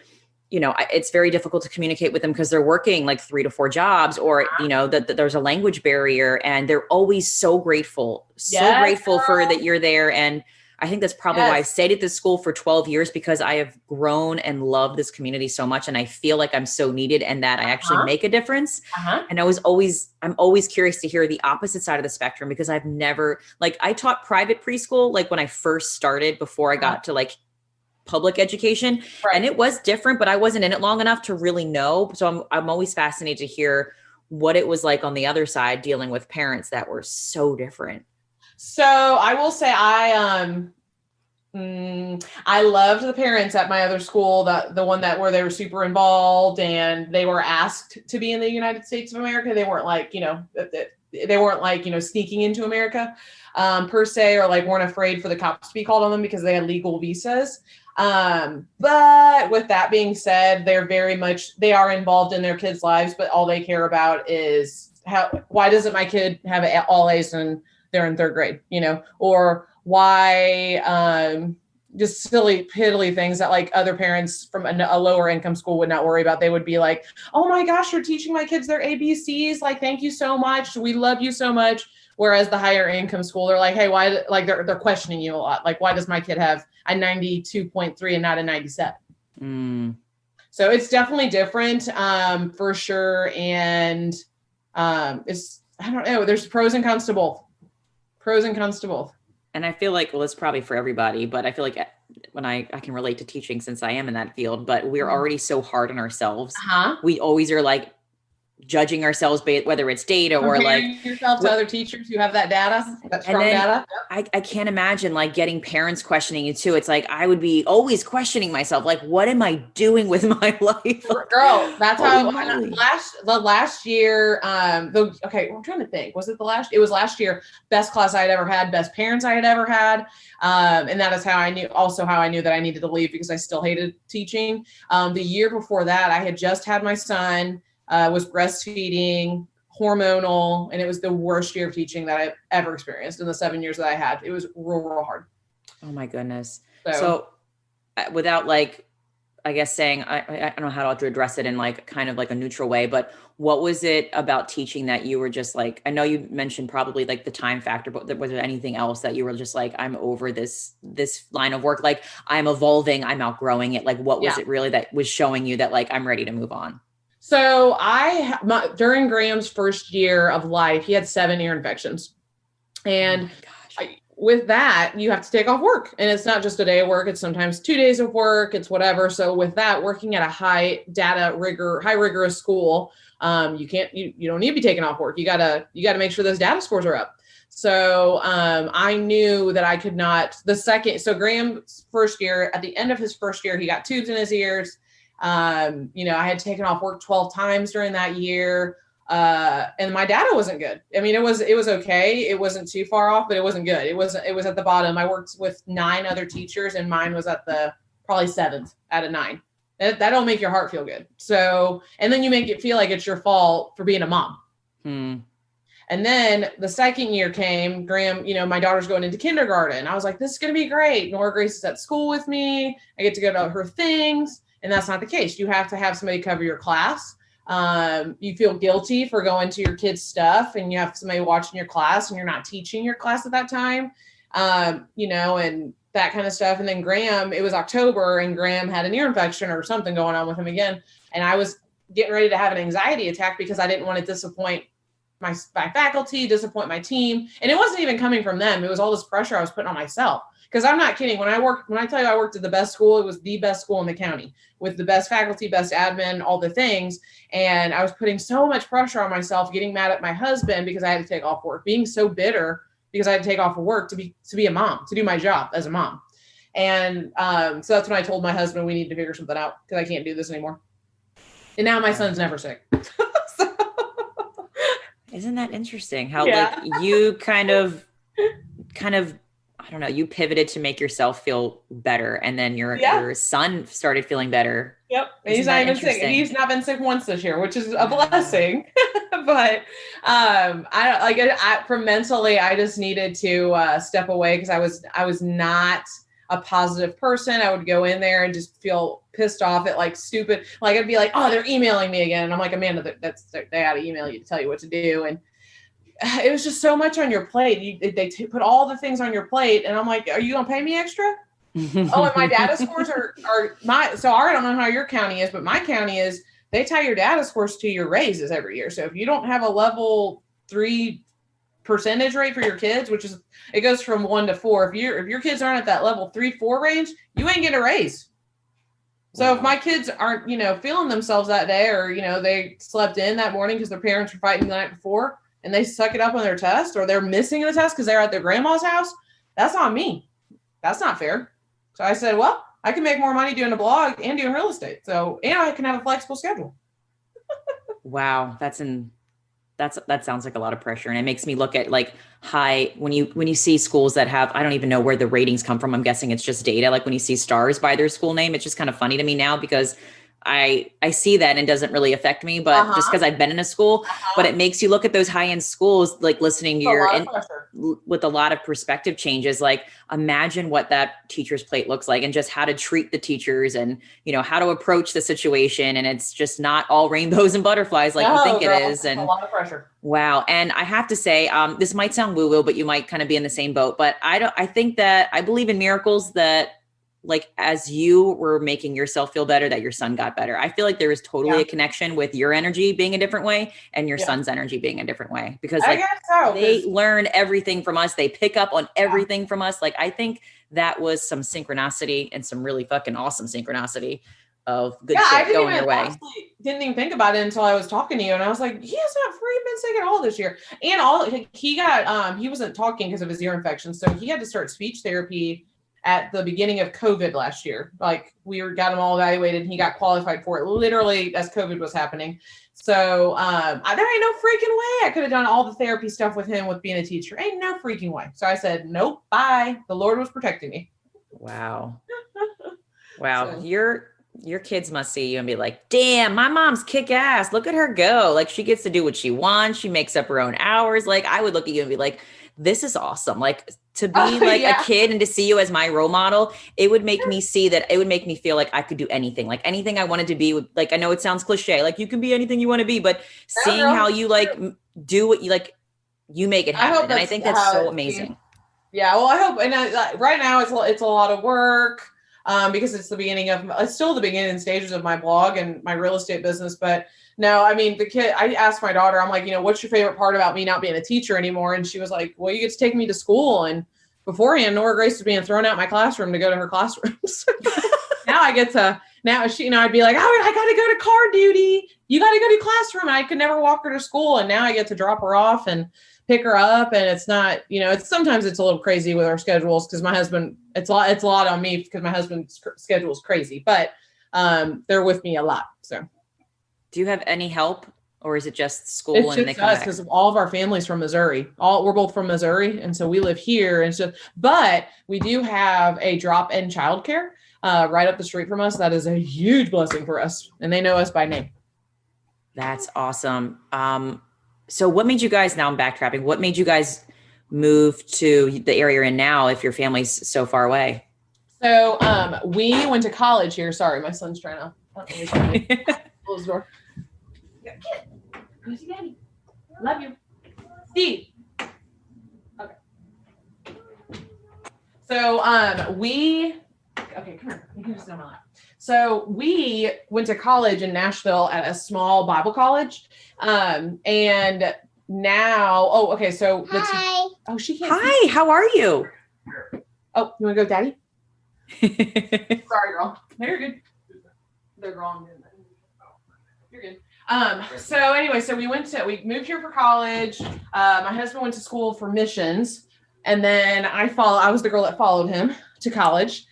Speaker 4: you know, it's very difficult to communicate with them because they're working like 3 to 4 jobs, or, you know, that there's a language barrier, and they're always so grateful for that you're there. And I think that's probably why I've stayed at this school for 12 years, because I have grown and loved this community so much. And I feel like I'm so needed, and that I actually make a difference. And I'm always curious to hear the opposite side of the spectrum, because I've never, like, I taught private preschool, like when I first started, before I got to like public education, and it was different, but I wasn't in it long enough to really know. So I'm always fascinated to hear what it was like on the other side, dealing with parents that were so different.
Speaker 3: So I will say I loved the parents at my other school, the one where they were super involved and they were asked to be in the United States of America. They weren't like, you know, sneaking into America per se, or like weren't afraid for the cops to be called on them because they had legal visas. But with that being said, they are involved in their kids' lives, but all they care about is why doesn't my kid have all A's and they're in 3rd grade, you know, or why, just silly, piddly things that like other parents from a lower income school would not worry about. They would be like, oh my gosh, you're teaching my kids their ABCs. Like, thank you so much. We love you so much. Whereas the higher income school, they're like, hey, why, like they're questioning you a lot. Like, why does my kid have a 92.3 and not a 97? So it's definitely different, for sure. And, I don't know, there's pros and cons to both.
Speaker 4: And I feel like, well, it's probably for everybody, but I feel like when I can relate to teaching since I am in that field, but we're already so hard on ourselves. We always are like judging ourselves, whether it's data or like
Speaker 3: yourself to other teachers who have that data, that strong data.
Speaker 4: I can't imagine like getting parents questioning you too. It's like, I would be always questioning myself. Like, what am I doing with my life?
Speaker 3: Girl, that's how last year, okay, I'm trying to think. Was it it was last year, best class I had ever had, best parents I had ever had. And that is how I knew that I needed to leave, because I still hated teaching. The year before that, I had just had my son, was breastfeeding, hormonal, and it was the worst year of teaching that I've ever experienced in the 7 years that I had. It was real hard.
Speaker 4: Oh my goodness. So without like, I guess saying, I don't know how to address it in like kind of like a neutral way, but what was it about teaching that you were just like, I know you mentioned probably like the time factor, but was there anything else that you were just like, I'm over this line of work? Like, I'm evolving, I'm outgrowing it. Like, what was it really that was showing you that like, I'm ready to move on?
Speaker 3: So during Graham's first year of life, he had 7 ear infections. And with that, you have to take off work. And it's not just a day of work. It's sometimes 2 days of work. It's whatever. So with that, working at a high rigorous school, you don't need to be taking off work. You gotta make sure those data scores are up. So I knew that I could not, so Graham's first year, at the end of his first year, he got tubes in his ears. I had taken off work 12 times during that year. And my data wasn't good. I mean, it was okay. It wasn't too far off, but it wasn't good. It was at the bottom. I worked with 9 other teachers and mine was at the probably 7th out of 9. That'll make your heart feel good. So, and then you make it feel like it's your fault for being a mom. And then the second year came, Graham, my daughter's going into kindergarten. I was like, this is going to be great. Nora Grace is at school with me. I get to go to her things. And that's not the case. You have to have somebody cover your class. You feel guilty for going to your kids' stuff and you have somebody watching your class and you're not teaching your class at that time, and that kind of stuff. And then Graham, it was October and Graham had an ear infection or something going on with him again. And I was getting ready to have an anxiety attack because I didn't want to disappoint my faculty, disappoint my team. And it wasn't even coming from them. It was all this pressure I was putting on myself. Because I'm not kidding. When I tell you I worked at the best school, it was the best school in the county with the best faculty, best admin, all the things. And I was putting so much pressure on myself, getting mad at my husband because I had to take off work, being so bitter because I had to take off of work to be a mom, to do my job as a mom. And so that's when I told my husband we need to figure something out because I can't do this anymore. And now my son's never sick.
Speaker 4: Isn't that interesting? How like you kind of, I don't know, you pivoted to make yourself feel better. And then your son started feeling better.
Speaker 3: Yep. And he's not even sick. And he's not been sick once this year, which is a blessing. But from mentally, I just needed to step away because I was not a positive person. I would go in there and just feel pissed off at like stupid, like I'd be like, oh, they're emailing me again. And I'm like, Amanda, they had to email you to tell you what to do. And it was just so much on your plate. They put all the things on your plate. And I'm like, are you going to pay me extra? Oh, and my data scores so I don't know how your county is, but my county is, they tie your data scores to your raises every year. So if you don't have a level 3 percentage rate for your kids, which is, it goes from 1 to 4. If your kids aren't at that level 3-4 range, you ain't getting a raise. So if my kids aren't, feeling themselves that day, or, they slept in that morning because their parents were fighting the night before and they suck it up on their test, or they're missing the test because they're at their grandma's house, that's on me. That's not fair. So I said, well, I can make more money doing a blog and doing real estate. So, and I can have a flexible schedule.
Speaker 4: Wow. That sounds like a lot of pressure. And it makes me look at like when you see schools that have, I don't even know where the ratings come from. I'm guessing it's just data. Like when you see stars by their school name, it's just kind of funny to me now because I see that and it doesn't really affect me, but just because I've been in a school, but it makes you look at those high-end schools, like listening to with a lot of perspective changes. Like imagine what that teacher's plate looks like and just how to treat the teachers and, how to approach the situation. And it's just not all rainbows and butterflies like you think it is. And
Speaker 3: a lot of pressure.
Speaker 4: Wow. And I have to say, this might sound woo-woo, but you might kind of be in the same boat, but I believe in miracles that, like, as you were making yourself feel better, that your son got better. I feel like there is totally a connection with your energy being a different way and your son's energy being a different way, because they learn everything from us. They pick up on everything from us. Like, I think that was some synchronicity and some really fucking awesome synchronicity of good shit going your way.
Speaker 3: Didn't even think about it until I was talking to you. And I was like, he has not been sick at all this year. And he got, he wasn't talking because of his ear infection. So he had to start speech therapy at the beginning of COVID last year. Like got him all evaluated and he got qualified for it literally as COVID was happening. So there ain't no freaking way I could have done all the therapy stuff with him with being a teacher. Ain't no freaking way. So I said, nope, bye. The Lord was protecting me.
Speaker 4: Wow. Wow. So, your kids must see you and be like, damn, my mom's kick ass. Look at her go. Like she gets to do what she wants. She makes up her own hours. Like I would look at you and be like, this is awesome. Like to be a kid and to see you as my role model, it would make me see that. It would make me feel like I could do anything, like anything I wanted to be. Like, I know it sounds cliche, like you can be anything you want to be, but seeing how you like do what you like, you make it happen. And I think that's so amazing.
Speaker 3: Yeah. Well, I hope. And right now it's a lot of work because it's still the beginning stages of my blog and my real estate business. But no, I mean, I asked my daughter, I'm like, what's your favorite part about me not being a teacher anymore? And she was like, well, you get to take me to school. And beforehand, Nora Grace was being thrown out my classroom to go to her classrooms. Now I get to, I'd be like, oh, I got to go to car duty. You got to go to classroom. And I could never walk her to school. And now I get to drop her off and pick her up. And it's not, sometimes it's a little crazy with our schedules because my husband, it's a lot on me because my husband's schedule is crazy, but they're with me a lot. So.
Speaker 4: Do you have any help or is it just school
Speaker 3: It's
Speaker 4: and they
Speaker 3: just
Speaker 4: come
Speaker 3: us
Speaker 4: back?
Speaker 3: because all of our family's from Missouri. We're both from Missouri, and so we live here. And so, but we do have a drop-in childcare right up the street from us. That is a huge blessing for us, and they know us by name.
Speaker 4: That's awesome. So what made you guys, now I'm backtracking, what made you guys move to the area you're in now if your family's so far away?
Speaker 3: So we went to college here. Sorry, my son's trying to close the door. Daddy. Love you. Steve. Okay. So okay, come here. You can just sit on my lap. So we went to college in Nashville at a small Bible college. And now, okay. So
Speaker 5: Hi.
Speaker 3: Oh, she can't.
Speaker 4: Hi, how are you?
Speaker 3: Oh, you want to go, Daddy? Sorry, girl. No, you're good. They're girl. You're good. So anyway, we moved here for college. My husband went to school for missions, and then I was the girl that followed him to college.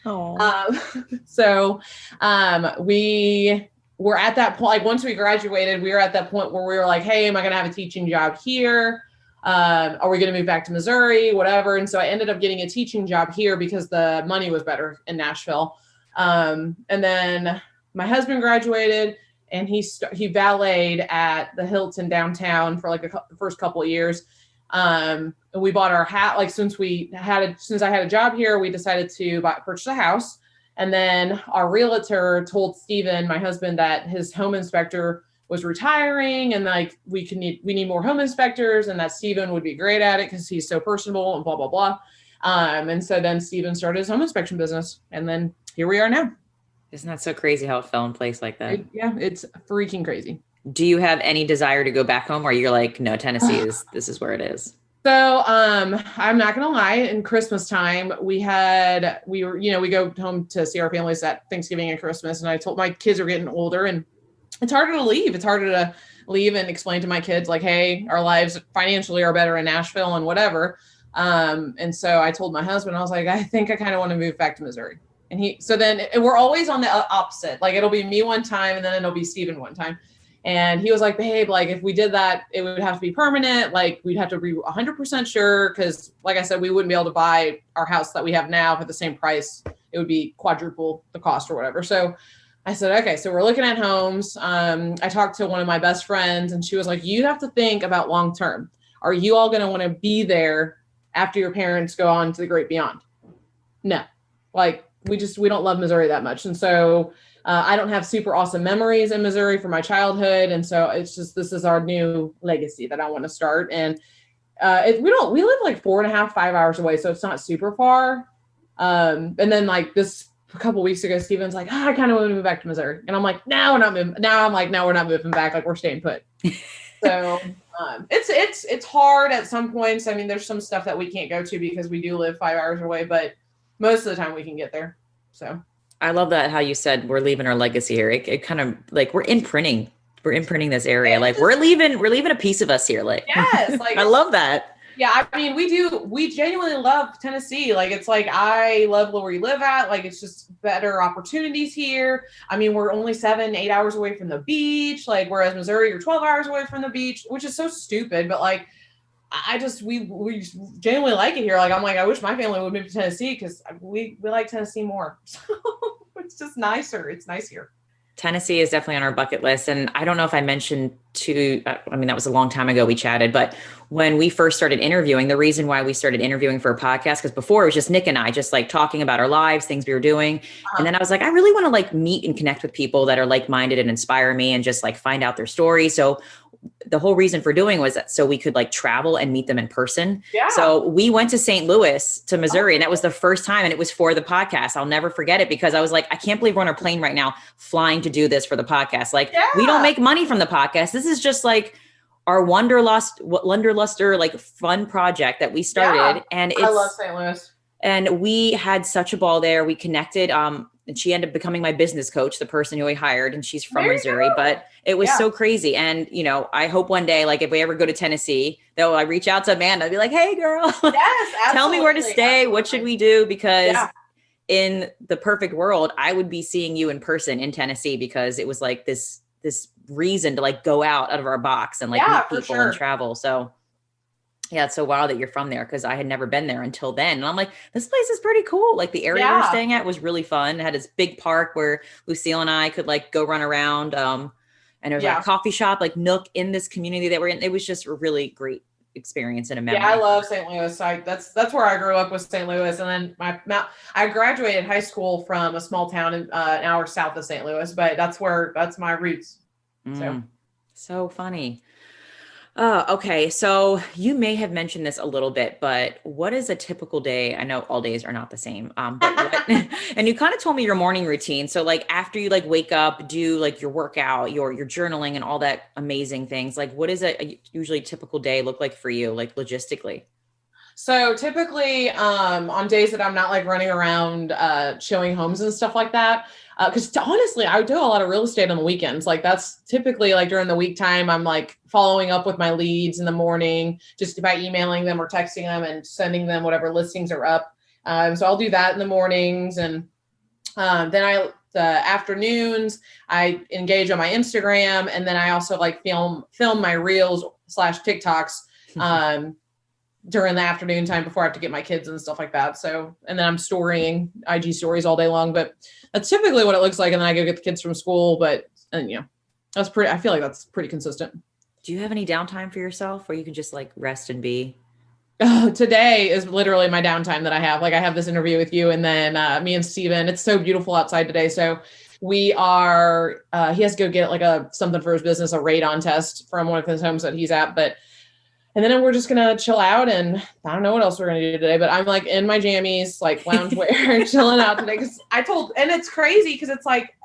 Speaker 3: We were at that point, like once we graduated, we were at that point where we were like, hey, am I going to have a teaching job here? Are we going to move back to Missouri, whatever? And so I ended up getting a teaching job here because the money was better in Nashville. And then my husband graduated and he valeted at the Hilton downtown for like the first couple of years. And we bought our house, like since I had a job here, we decided to purchase a house. And then our realtor told Steven, my husband, that his home inspector was retiring and like we need more home inspectors and that Steven would be great at it because he's so personable and blah, blah, blah. And so then Steven started his home inspection business and then here we are now.
Speaker 4: Isn't that so crazy how it fell in place like that?
Speaker 3: It's freaking crazy.
Speaker 4: Do you have any desire to go back home or you're like, no, Tennessee this is where it is?
Speaker 3: So I'm not gonna lie, in Christmas time, we go home to see our families at Thanksgiving and Christmas. And I told my kids are getting older and it's harder to leave. It's harder to leave and explain to my kids like, hey, our lives financially are better in Nashville and whatever. And so I told my husband, I was like, I think I kind of want to move back to Missouri. And we're always on the opposite. Like it'll be me one time and then it'll be Steven one time. And he was like, babe, like if we did that, it would have to be permanent. Like we'd have to be 100% sure. Cause like I said, we wouldn't be able to buy our house that we have now for the same price. It would be quadruple the cost or whatever. So I said, okay, so we're looking at homes. I talked to one of my best friends and she was like, you have to think about long-term. Are you all going to want to be there after your parents go on to the great beyond? No, like we don't love Missouri that much. And so I don't have super awesome memories in Missouri from my childhood. And so it's just, this is our new legacy that I want to start. And we live like 4.5, 5 hours away. So it's not super far. And then like a couple of weeks ago, Steven's like, I kind of want to move back to Missouri. And I'm like, no, we're not moving. Now I'm like, no, we're not moving back. Like we're staying put. So it's hard at some points. I mean, there's some stuff that we can't go to because we do live 5 hours away, but most of the time we can get there. So
Speaker 4: I love that how you said we're leaving our legacy here. It kind of like we're imprinting this area. Like we're leaving a piece of us here. Like
Speaker 3: yes, like
Speaker 4: I love that.
Speaker 3: Yeah, I mean we genuinely love Tennessee. Like it's like I love where we live at. Like it's just better opportunities here. I mean, we're only 7-8 hours away from the beach. Like whereas Missouri, you're 12 hours away from the beach, which is so stupid. But like we genuinely like it here. Like I'm like, I wish my family would move to Tennessee because we like Tennessee more. So it's just nicer. It's nice here.
Speaker 4: Tennessee is definitely on our bucket list. And I don't know if I mentioned that was a long time ago we chatted, but when we first started interviewing, the reason why we started interviewing for a podcast, because before it was just Nick and I just like talking about our lives, things we were doing. And then I was like, I really want to like meet and connect with people that are like-minded and inspire me and just like find out their story. So the whole reason for doing was that so we could like travel and meet them in person.
Speaker 3: Yeah.
Speaker 4: So we went to St. Louis to Missouri and that was the first time. And it was for the podcast. I'll never forget it because I was like, I can't believe we're on a plane right now flying to do this for the podcast. Like we don't make money from the podcast. This is just like our Wanderluster like fun project that we started. And
Speaker 3: I love St. Louis.
Speaker 4: And we had such a ball there. We connected. And she ended up becoming my business coach, the person who I hired, and she's from Missouri, but it was so crazy. And, you know, I hope one day, like if we ever go to Tennessee, though, I reach out to Amanda, I'd be like, hey girl, tell me where to stay. Absolutely. What should we do? Because in the perfect world, I would be seeing you in person in Tennessee because it was like this reason to like go out of our box and like meet people and travel. So yeah, it's so wild that you're from there because I had never been there until then. And I'm like, this place is pretty cool. Like the area we're staying at was really fun. It had this big park where Lucille and I could like go run around. And there was like a coffee shop, like Nook in this community that we're in. It was just a really great experience and a memory.
Speaker 3: Yeah, I love St. Louis. That's where I grew up, was St. Louis. And then I graduated high school from a small town an hour south of St. Louis, but that's my roots.
Speaker 4: So funny. Okay. So you may have mentioned this a little bit, but what is a typical day? I know all days are not the same. But and you kind of told me your morning routine. So like after you like wake up, do like your workout, your journaling and all that amazing things, like what is a usually typical day look like for you, like logistically?
Speaker 3: So typically on days that I'm not like running around showing homes and stuff like that, because honestly, I do a lot of real estate on the weekends. Like that's typically like during the week time, I'm like following up with my leads in the morning, just by emailing them or texting them and sending them whatever listings are up. So I'll do that in the mornings. And then the afternoons, I engage on my Instagram. And then I also like film my reels / TikToks during the afternoon time before I have to get my kids and stuff like that. So, and then I'm storying IG stories all day long, but that's typically what it looks like. And then I go get the kids from school, I feel like that's pretty consistent.
Speaker 4: Do you have any downtime for yourself where you can just like rest and be?
Speaker 3: Oh, today is literally my downtime that I have. Like I have this interview with you and then me and Steven, it's so beautiful outside today. So we are, he has to go get like something for his business, a radon test from one of his homes that he's at, and then we're just going to chill out, and I don't know what else we're going to do today, but I'm like in my jammies, like loungewear, chilling out today. And it's crazy because it's like,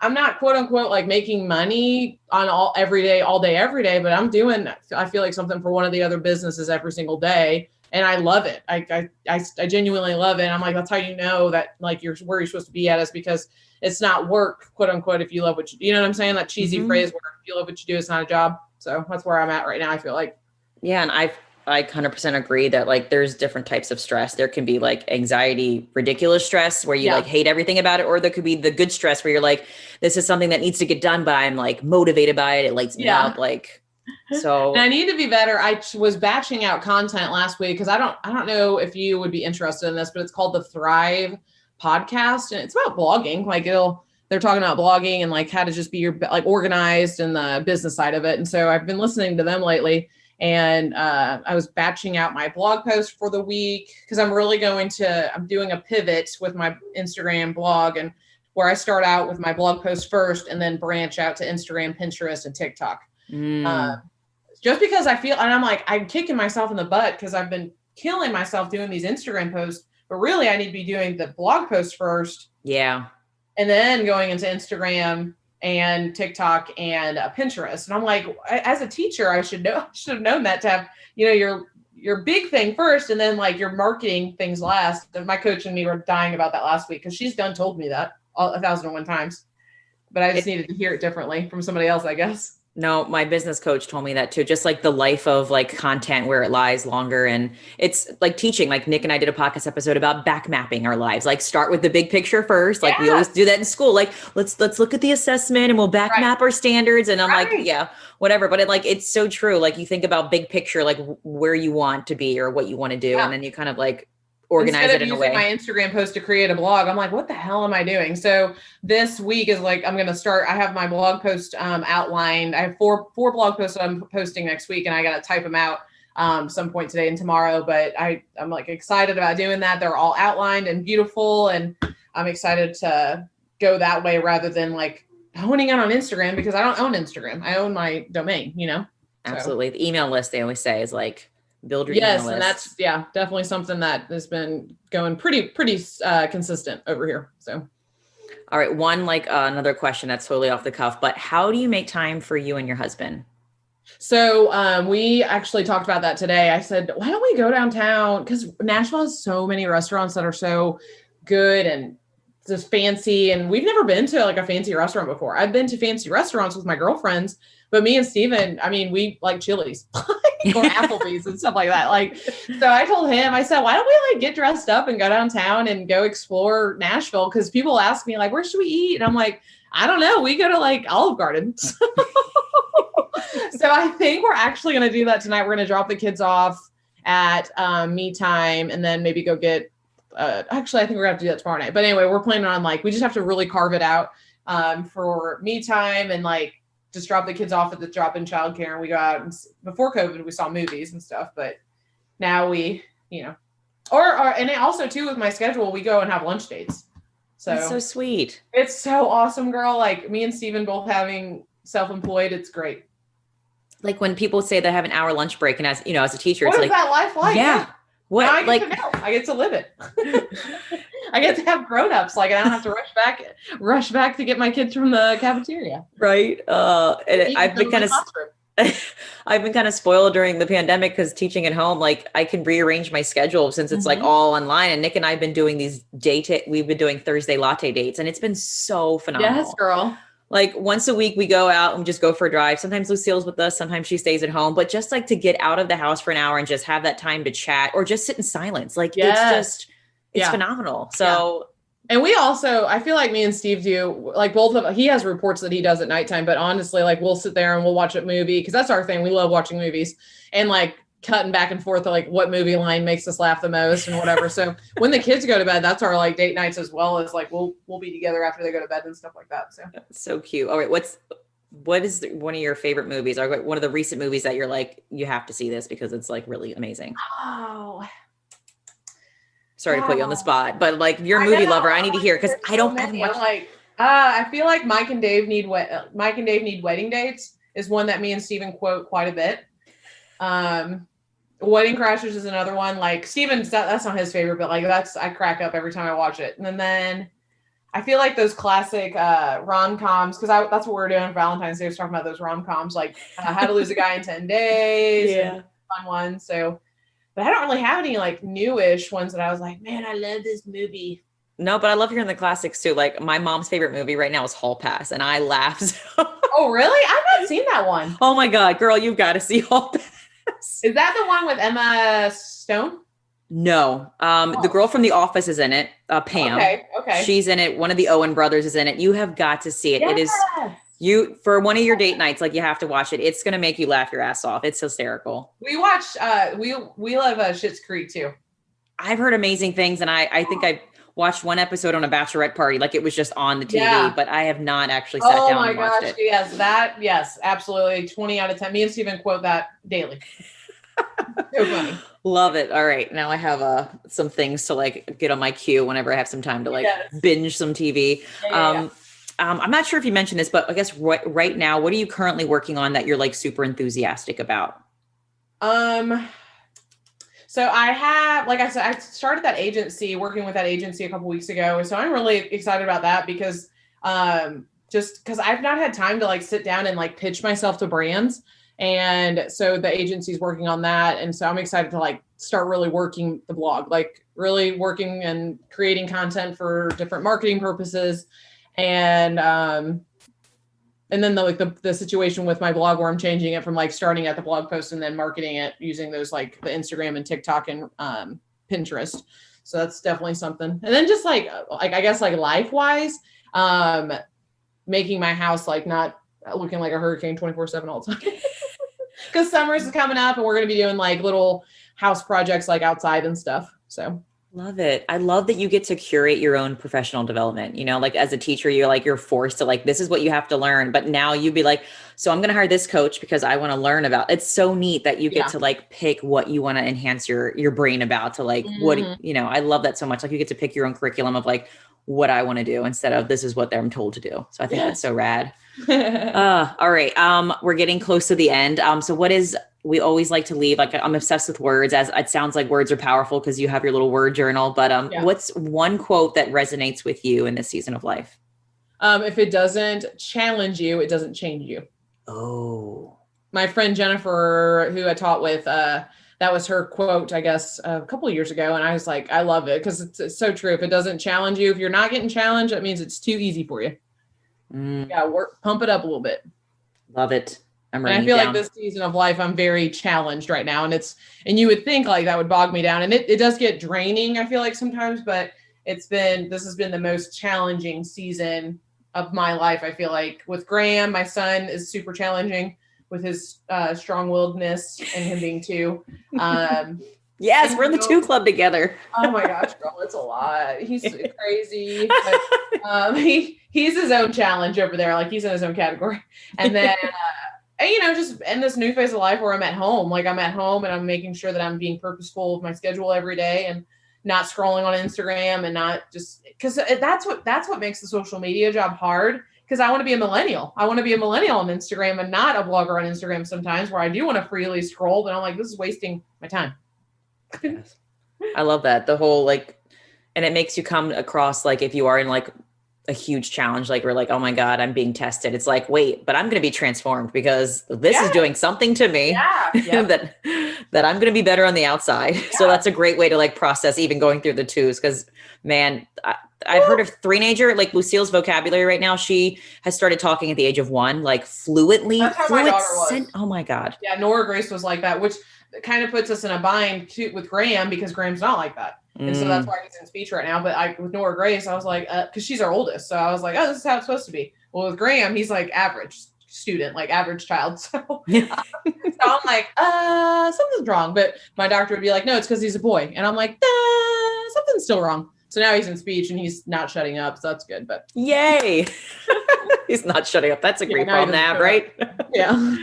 Speaker 3: I'm not quote unquote like making money on all day, every day, but I feel like something for one of the other businesses every single day. And I love it. I genuinely love it. And I'm like, that's how you know that like where you're supposed to be at is because it's not work, quote unquote, if you love what you know what I'm saying? That cheesy phrase where if you love what you do, it's not a job. So that's where I'm at right now. I feel like.
Speaker 4: Yeah. And I 100% agree that like there's different types of stress. There can be like anxiety, ridiculous stress where you like hate everything about it. Or there could be the good stress where you're like, this is something that needs to get done, but I'm like motivated by it. It lights me up. Like, so.
Speaker 3: And I need to be better. I was batching out content last week because I don't know if you would be interested in this, but it's called the Thrive podcast. And it's about blogging. Like they're talking about blogging and like how to just be like organized and the business side of it. And so I've been listening to them lately. And I was batching out my blog post for the week because I'm doing a pivot with my Instagram blog and where I start out with my blog post first and then branch out to Instagram, Pinterest, and TikTok. Just because I feel, and I'm like, I'm kicking myself in the butt because I've been killing myself doing these Instagram posts, but really I need to be doing the blog post first.
Speaker 4: Yeah.
Speaker 3: And then going into Instagram and TikTok and Pinterest. And I'm like, as a teacher, I should have known that to have, your big thing first and then like your marketing things last. And my coach and me were dying about that last week because she's told me that 1,001 times, but I just needed to hear it differently from somebody else, I guess.
Speaker 4: No, my business coach told me that too. Just like the life of like content where it lies longer. And it's like teaching, like Nick and I did a podcast episode about back mapping our lives. Like start with the big picture first. Like we always do that in school. Like let's look at the assessment and we'll back map our standards. And I'm like, yeah, whatever. But it's so true. Like you think about big picture, like where you want to be or what you want to do. And then you kind of like organize it in a way.
Speaker 3: My Instagram post to create a blog, I'm like, what the hell am I doing? So this week is like, I'm going to start. I have my blog post outlined. I have four blog posts that I'm posting next week, and I got to type them out some point today and tomorrow. But I'm like excited about doing that. They're all outlined and beautiful, and I'm excited to go that way rather than like honing in on Instagram because I don't own Instagram. I own my domain.
Speaker 4: Absolutely. The email list they always say is like. Build your email list. And
Speaker 3: that's definitely something that has been going pretty consistent over here. So,
Speaker 4: all right, one another question that's totally off the cuff, but how do you make time for you and your husband?
Speaker 3: So we actually talked about that today. I said, why don't we go downtown? Because Nashville has so many restaurants that are so good and just fancy, and we've never been to like a fancy restaurant before. I've been to fancy restaurants with my girlfriends, but me and Steven, we like Chili's or Applebee's and stuff like that. Like, so I told him, I said, why don't we like get dressed up and go downtown and go explore Nashville? Because people ask me like, where should we eat? And I'm like, I don't know. We go to like Olive Garden. So I think we're actually going to do that tonight. We're going to drop the kids off at Me Time and then maybe go get, actually, I think we're going to have to do that tomorrow night. But anyway, we're planning on like, we just have to really carve it out for Me Time and like just drop the kids off at the drop-in childcare. And we go out and before COVID, we saw movies and stuff. But now we, you know, and also too with my schedule, we go and have lunch dates. So
Speaker 4: that's so sweet.
Speaker 3: It's so awesome, girl. Like me and Steven both having self-employed. It's great.
Speaker 4: Like when people say they have an hour lunch break and as you know, as a teacher,
Speaker 3: what
Speaker 4: it's
Speaker 3: is
Speaker 4: like,
Speaker 3: that life like?
Speaker 4: yeah. What
Speaker 3: now I get
Speaker 4: like
Speaker 3: to know. I get to live it. I get to have grown-ups. Like I don't have to rush back to get my kids from the cafeteria.
Speaker 4: right. And I've been kind of I've been kind of spoiled during the pandemic because teaching at home, like I can rearrange my schedule since it's like all online. And Nick and I have been doing these we've been doing Thursday latte dates and it's been so phenomenal.
Speaker 3: Yes, girl.
Speaker 4: Like once a week we go out and just go for a drive. Sometimes Lucille's with us. Sometimes she stays at home, but just like to get out of the house for an hour and just have that time to chat or just sit in silence. Like it's phenomenal. So
Speaker 3: And we also, I feel like me and Steve do, like both of, he has reports that he does at nighttime, but honestly, like we'll sit there and we'll watch a movie because that's our thing. We love watching movies and like cutting back and forth to like what movie line makes us laugh the most and whatever. So when the kids go to bed, that's our like date nights as well as like we'll be together after they go to bed and stuff like that. So
Speaker 4: that's so cute. All right. What is one of your favorite movies or one of the recent movies that you're like, you have to see this because it's like really amazing?
Speaker 3: Oh,
Speaker 4: sorry to put you on the spot, but like you're a movie lover. I need to hear because I don't have much.
Speaker 3: Like, I feel like Mike and Dave need wedding dates is one that me and Steven quote quite a bit. Wedding Crashers is another one. Like Steven's that's not his favorite, but like I crack up every time I watch it. And then I feel like those classic rom-coms because that's what we're doing on Valentine's Day. I was talking about those rom-coms like How to Lose a Guy in 10 Days.
Speaker 4: Yeah,
Speaker 3: fun one. So. But I don't really have any like newish ones that I was like, man, I love this movie.
Speaker 4: No, but I love hearing the classics too. Like my mom's favorite movie right now is Hall Pass, and I laugh.
Speaker 3: Oh, really? I've not seen that one.
Speaker 4: Oh my God, girl, you've got to see Hall Pass.
Speaker 3: Is that the one with Emma Stone?
Speaker 4: No, the girl from The Office is in it. Pam.
Speaker 3: Okay.
Speaker 4: She's in it. One of the Owen brothers is in it. You have got to see it.
Speaker 3: Yes.
Speaker 4: It is for one of your date nights. Like you have to watch it. It's gonna make you laugh your ass off. It's hysterical.
Speaker 3: We watched. We love Schitt's Creek too.
Speaker 4: I've heard amazing things, and I think I watched one episode on a bachelorette party. Like it was just on the TV, but I have not actually sat down and watched it.
Speaker 3: Yes, yes, absolutely. 20 out of 10. Me and Steven quote that daily. So funny.
Speaker 4: Love it. All right. Now I have some things to like get on my queue whenever I have some time to like binge some TV. I'm not sure if you mentioned this, but I guess right now, what are you currently working on that you're like super enthusiastic about?
Speaker 3: So I have, like I said, I started that agency, working with that agency a couple weeks ago. So I'm really excited about that because just because I've not had time to like sit down and like pitch myself to brands. And so the agency's working on that. And so I'm excited to like start really working the blog, like really working and creating content for different marketing purposes. And then the situation with my blog where I'm changing it from like starting at the blog post and then marketing it using those like the Instagram and TikTok and Pinterest. So that's definitely something. And then just like I guess like life wise, making my house like not looking like a hurricane 24/7 all the time. Because summer is coming up and we're going to be doing like little house projects like outside and stuff. So
Speaker 4: love it. I love that you get to curate your own professional development. You know, like as a teacher, you're forced to like, this is what you have to learn. But now you'd be like, so I'm going to hire this coach because I want to learn about. It's so neat that you get to like pick what you want to enhance your brain about to like, what, you know, I love that so much. Like you get to pick your own curriculum of like what I want to do instead of this is what I'm told to do. So I think that's so rad. All right. We're getting close to the end. So we always like to leave, like I'm obsessed with words, as it sounds like words are powerful because you have your little word journal, but what's one quote that resonates with you in this season of life?
Speaker 3: If it doesn't challenge you, it doesn't change you.
Speaker 4: Oh,
Speaker 3: my friend Jennifer, who I taught with, that was her quote, I guess, a couple of years ago. And I was like, I love it because it's so true. If it doesn't challenge you, if you're not getting challenged, that means it's too easy for you. Pump it up a little bit.
Speaker 4: Love it.
Speaker 3: And I feel like this season of life, I'm very challenged right now. And you would think like that would bog me down. And it does get draining, I feel like sometimes, but this has been the most challenging season of my life. I feel like with Graham, my son is super challenging with his strong-willedness and him being 2.
Speaker 4: Yes, we're in the 2 club together.
Speaker 3: Oh my gosh, girl, it's a lot. He's crazy. But, he's his own challenge over there. Like he's in his own category. And then, just in this new phase of life where I'm at home, like I'm at home and I'm making sure that I'm being purposeful with my schedule every day and not scrolling on Instagram and not just because that's what makes the social media job hard. Because I want to be a millennial. I want to be a millennial on Instagram and not a blogger on Instagram sometimes where I do want to freely scroll, but I'm like, this is wasting my time.
Speaker 4: Yes. I love that. The whole and it makes you come across like if you are in like a huge challenge, like we're like, oh my God, I'm being tested. It's like, wait, but I'm going to be transformed because this is doing something to me that I'm going to be better on the outside. Yeah. So that's a great way to like process even going through the 2s. Because man, I've heard of three-nager, like Lucille's vocabulary right now. She has started talking at the age of 1, like fluently.
Speaker 3: That's how my daughter was.
Speaker 4: Oh my God.
Speaker 3: Yeah. Nora Grace was like that, which kind of puts us in a bind too, with Graham because Graham's not like that. And so that's why he's in speech right now. But with Nora Grace, I was like, because she's our oldest. So I was like, oh, this is how it's supposed to be. Well, with Graham, he's like average student, like average child. So, so I'm like, something's wrong. But my doctor would be like, no, it's because he's a boy. And I'm like, something's still wrong. So now he's in speech and he's not shutting up. So that's good. But
Speaker 4: yay. He's not shutting up. That's a great problem to have, right?
Speaker 3: Yeah.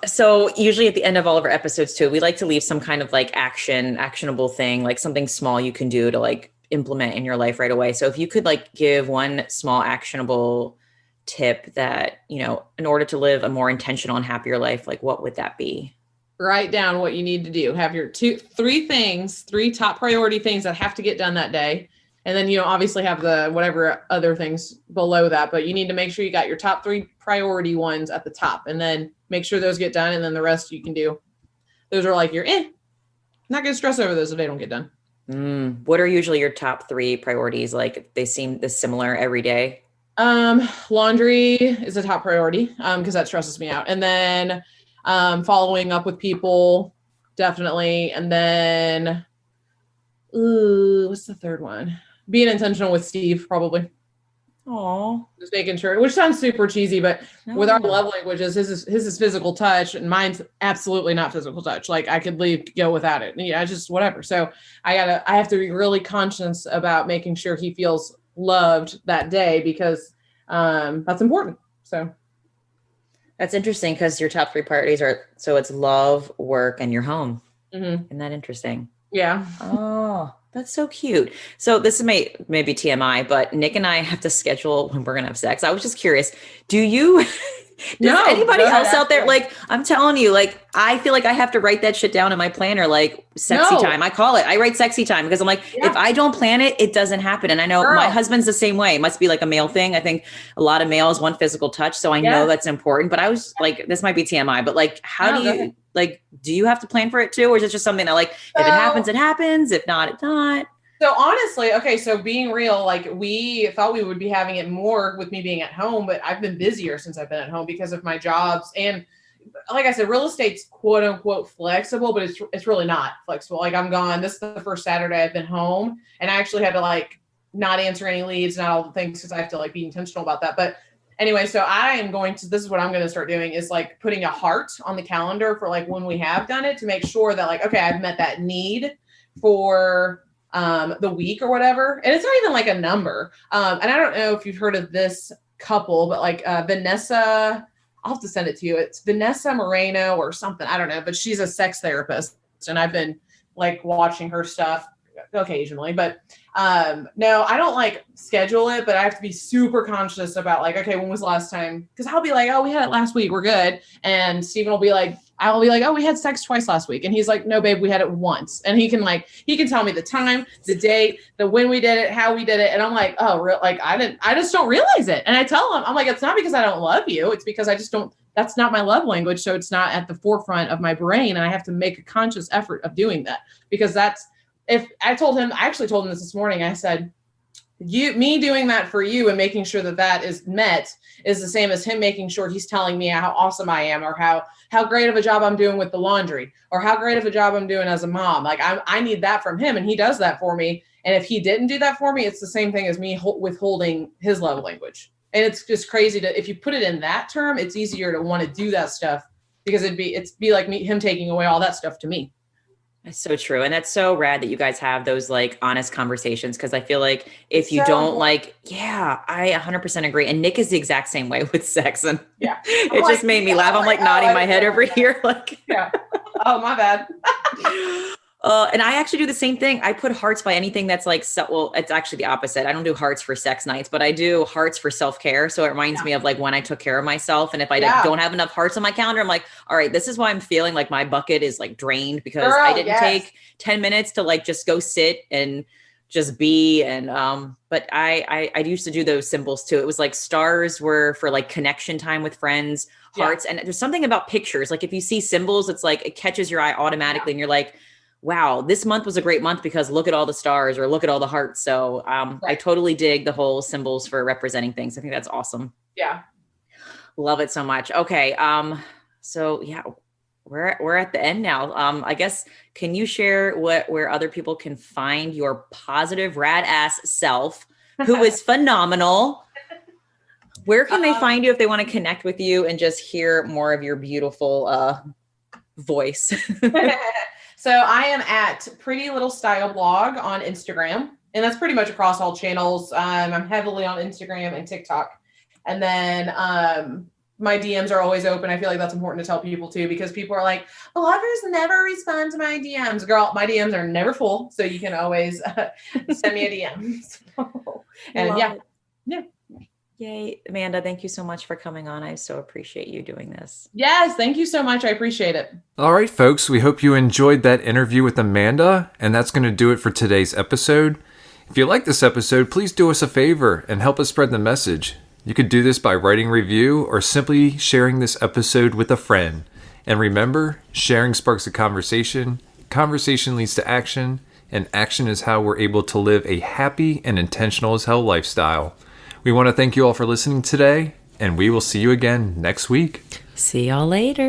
Speaker 4: So usually at the end of all of our episodes too, we like to leave some kind of like actionable thing, like something small you can do to like implement in your life right away. So if you could like give one small actionable tip that, in order to live a more intentional and happier life, like what would that be?
Speaker 3: Write down what you need to do. Have your 3 top priority things that have to get done that day. And then, obviously have the whatever other things below that, but you need to make sure you got your top 3 priority ones at the top and then make sure those get done. And then the rest you can do. Those are like not going to stress over those if they don't get done.
Speaker 4: What are usually your top 3 priorities? Like they seem this similar every day.
Speaker 3: Laundry is a top priority. Cause that stresses me out. And then, following up with people, definitely. And then, what's the third one? Being intentional with Steve, probably.
Speaker 4: Oh,
Speaker 3: just making sure, which sounds super cheesy, but with our love languages, his is physical touch and mine's absolutely not physical touch. Like I could go without it. Yeah, just whatever. So I have to be really conscious about making sure he feels loved that day because that's important. So
Speaker 4: that's interesting because your top 3 priorities so it's love, work, and your home.
Speaker 3: Mm-hmm.
Speaker 4: Isn't that interesting?
Speaker 3: Yeah.
Speaker 4: Oh, that's so cute. So this is maybe TMI, but Nick and I have to schedule when we're going to have sex. I was just curious. Does anybody else out there? Like, I'm telling you, like, I feel like I have to write that shit down in my planner, like sexy time. I write sexy time because I'm like, if I don't plan it, it doesn't happen. And I know my husband's the same way. It must be like a male thing. I think a lot of males want physical touch. So I know that's important, but I was like, this might be TMI, but like, do you have to plan for it too? Or is it just something that like, if it happens, it happens. If not, it's not.
Speaker 3: So honestly, okay, so being real, like we thought we would be having it more with me being at home, but I've been busier since I've been at home because of my jobs. And like I said, real estate's quote unquote flexible, but it's really not flexible. Like I'm gone. This is the first Saturday I've been home and I actually had to like not answer any leads, not all the things because I have to like be intentional about that. But anyway, so this is what I'm going to start doing is like putting a heart on the calendar for like when we have done it to make sure that like, okay, I've met that need for the week or whatever. And it's not even like a number. And I don't know if you've heard of this couple, but like Vanessa, I'll have to send it to you. It's Vanessa Moreno or something. I don't know, but she's a sex therapist and I've been like watching her stuff occasionally, but no, I don't like schedule it, but I have to be super conscious about like, okay, when was the last time? Cause I'll be like, oh, we had it last week. We're good. And Steven will be like, I'll be like, oh, we had sex twice last week. And he's like, no, babe, we had it once. And he can tell me the time, the date, the when we did it, how we did it. And I'm like, oh, I just don't realize it. And I tell him, I'm like, it's not because I don't love you. It's because I just don't, that's not my love language. So it's not at the forefront of my brain. And I have to make a conscious effort of doing that because I actually told him this morning. I said, me doing that for you and making sure that is met is the same as him making sure he's telling me how awesome I am or how great of a job I'm doing with the laundry or how great of a job I'm doing as a mom. Like I need that from him and he does that for me. And if he didn't do that for me, it's the same thing as me withholding his love language. And it's just crazy if you put it in that term, it's easier to want to do that stuff because it'd be like him taking away all that stuff to me.
Speaker 4: That's so true. And that's so rad that you guys have those like honest conversations. Cause I feel like if you don't like, I 100% agree. And Nick is the exact same way with sex. And it just made me laugh. I'm like nodding my head over here. Like,
Speaker 3: oh, my bad.
Speaker 4: And I actually do the same thing. I put hearts by anything that's like, well, it's actually the opposite. I don't do hearts for sex nights, but I do hearts for self-care. So it reminds me of like when I took care of myself. And if I don't have enough hearts on my calendar, I'm like, all right, this is why I'm feeling like my bucket is like drained because I didn't take 10 minutes to like just go sit and just be. And, but I used to do those symbols too. It was like stars were for like connection time with friends, hearts. And there's something about pictures. Like if you see symbols, it's like, it catches your eye automatically and you're like, wow, this month was a great month because look at all the stars or look at all the hearts. So I totally dig the whole symbols for representing things. I think that's awesome.
Speaker 3: Yeah.
Speaker 4: Love it so much. Okay. So yeah, we're at the end now. I guess, can you share where other people can find your positive rad ass self who is phenomenal? Where can they find you if they want to connect with you and just hear more of your beautiful voice?
Speaker 3: So I am at Pretty Little Style Blog on Instagram, and that's pretty much across all channels. I'm heavily on Instagram and TikTok. And then my DMs are always open. I feel like that's important to tell people too, because people are like, bloggers never respond to my DMs. Girl, my DMs are never full. So you can always send me a DM. And yeah.
Speaker 4: Yay. Amanda, thank you so much for coming on. I so appreciate you doing this.
Speaker 3: Yes, thank you so much. I appreciate it.
Speaker 1: All right, folks, we hope you enjoyed that interview with Amanda, and that's going to do it for today's episode. If you like this episode, please do us a favor and help us spread the message. You could do this by writing a review or simply sharing this episode with a friend. And remember, sharing sparks a conversation leads to action, and action is how we're able to live a happy and intentional as hell lifestyle. We want to thank you all for listening today, and we will see you again next week.
Speaker 2: See y'all later.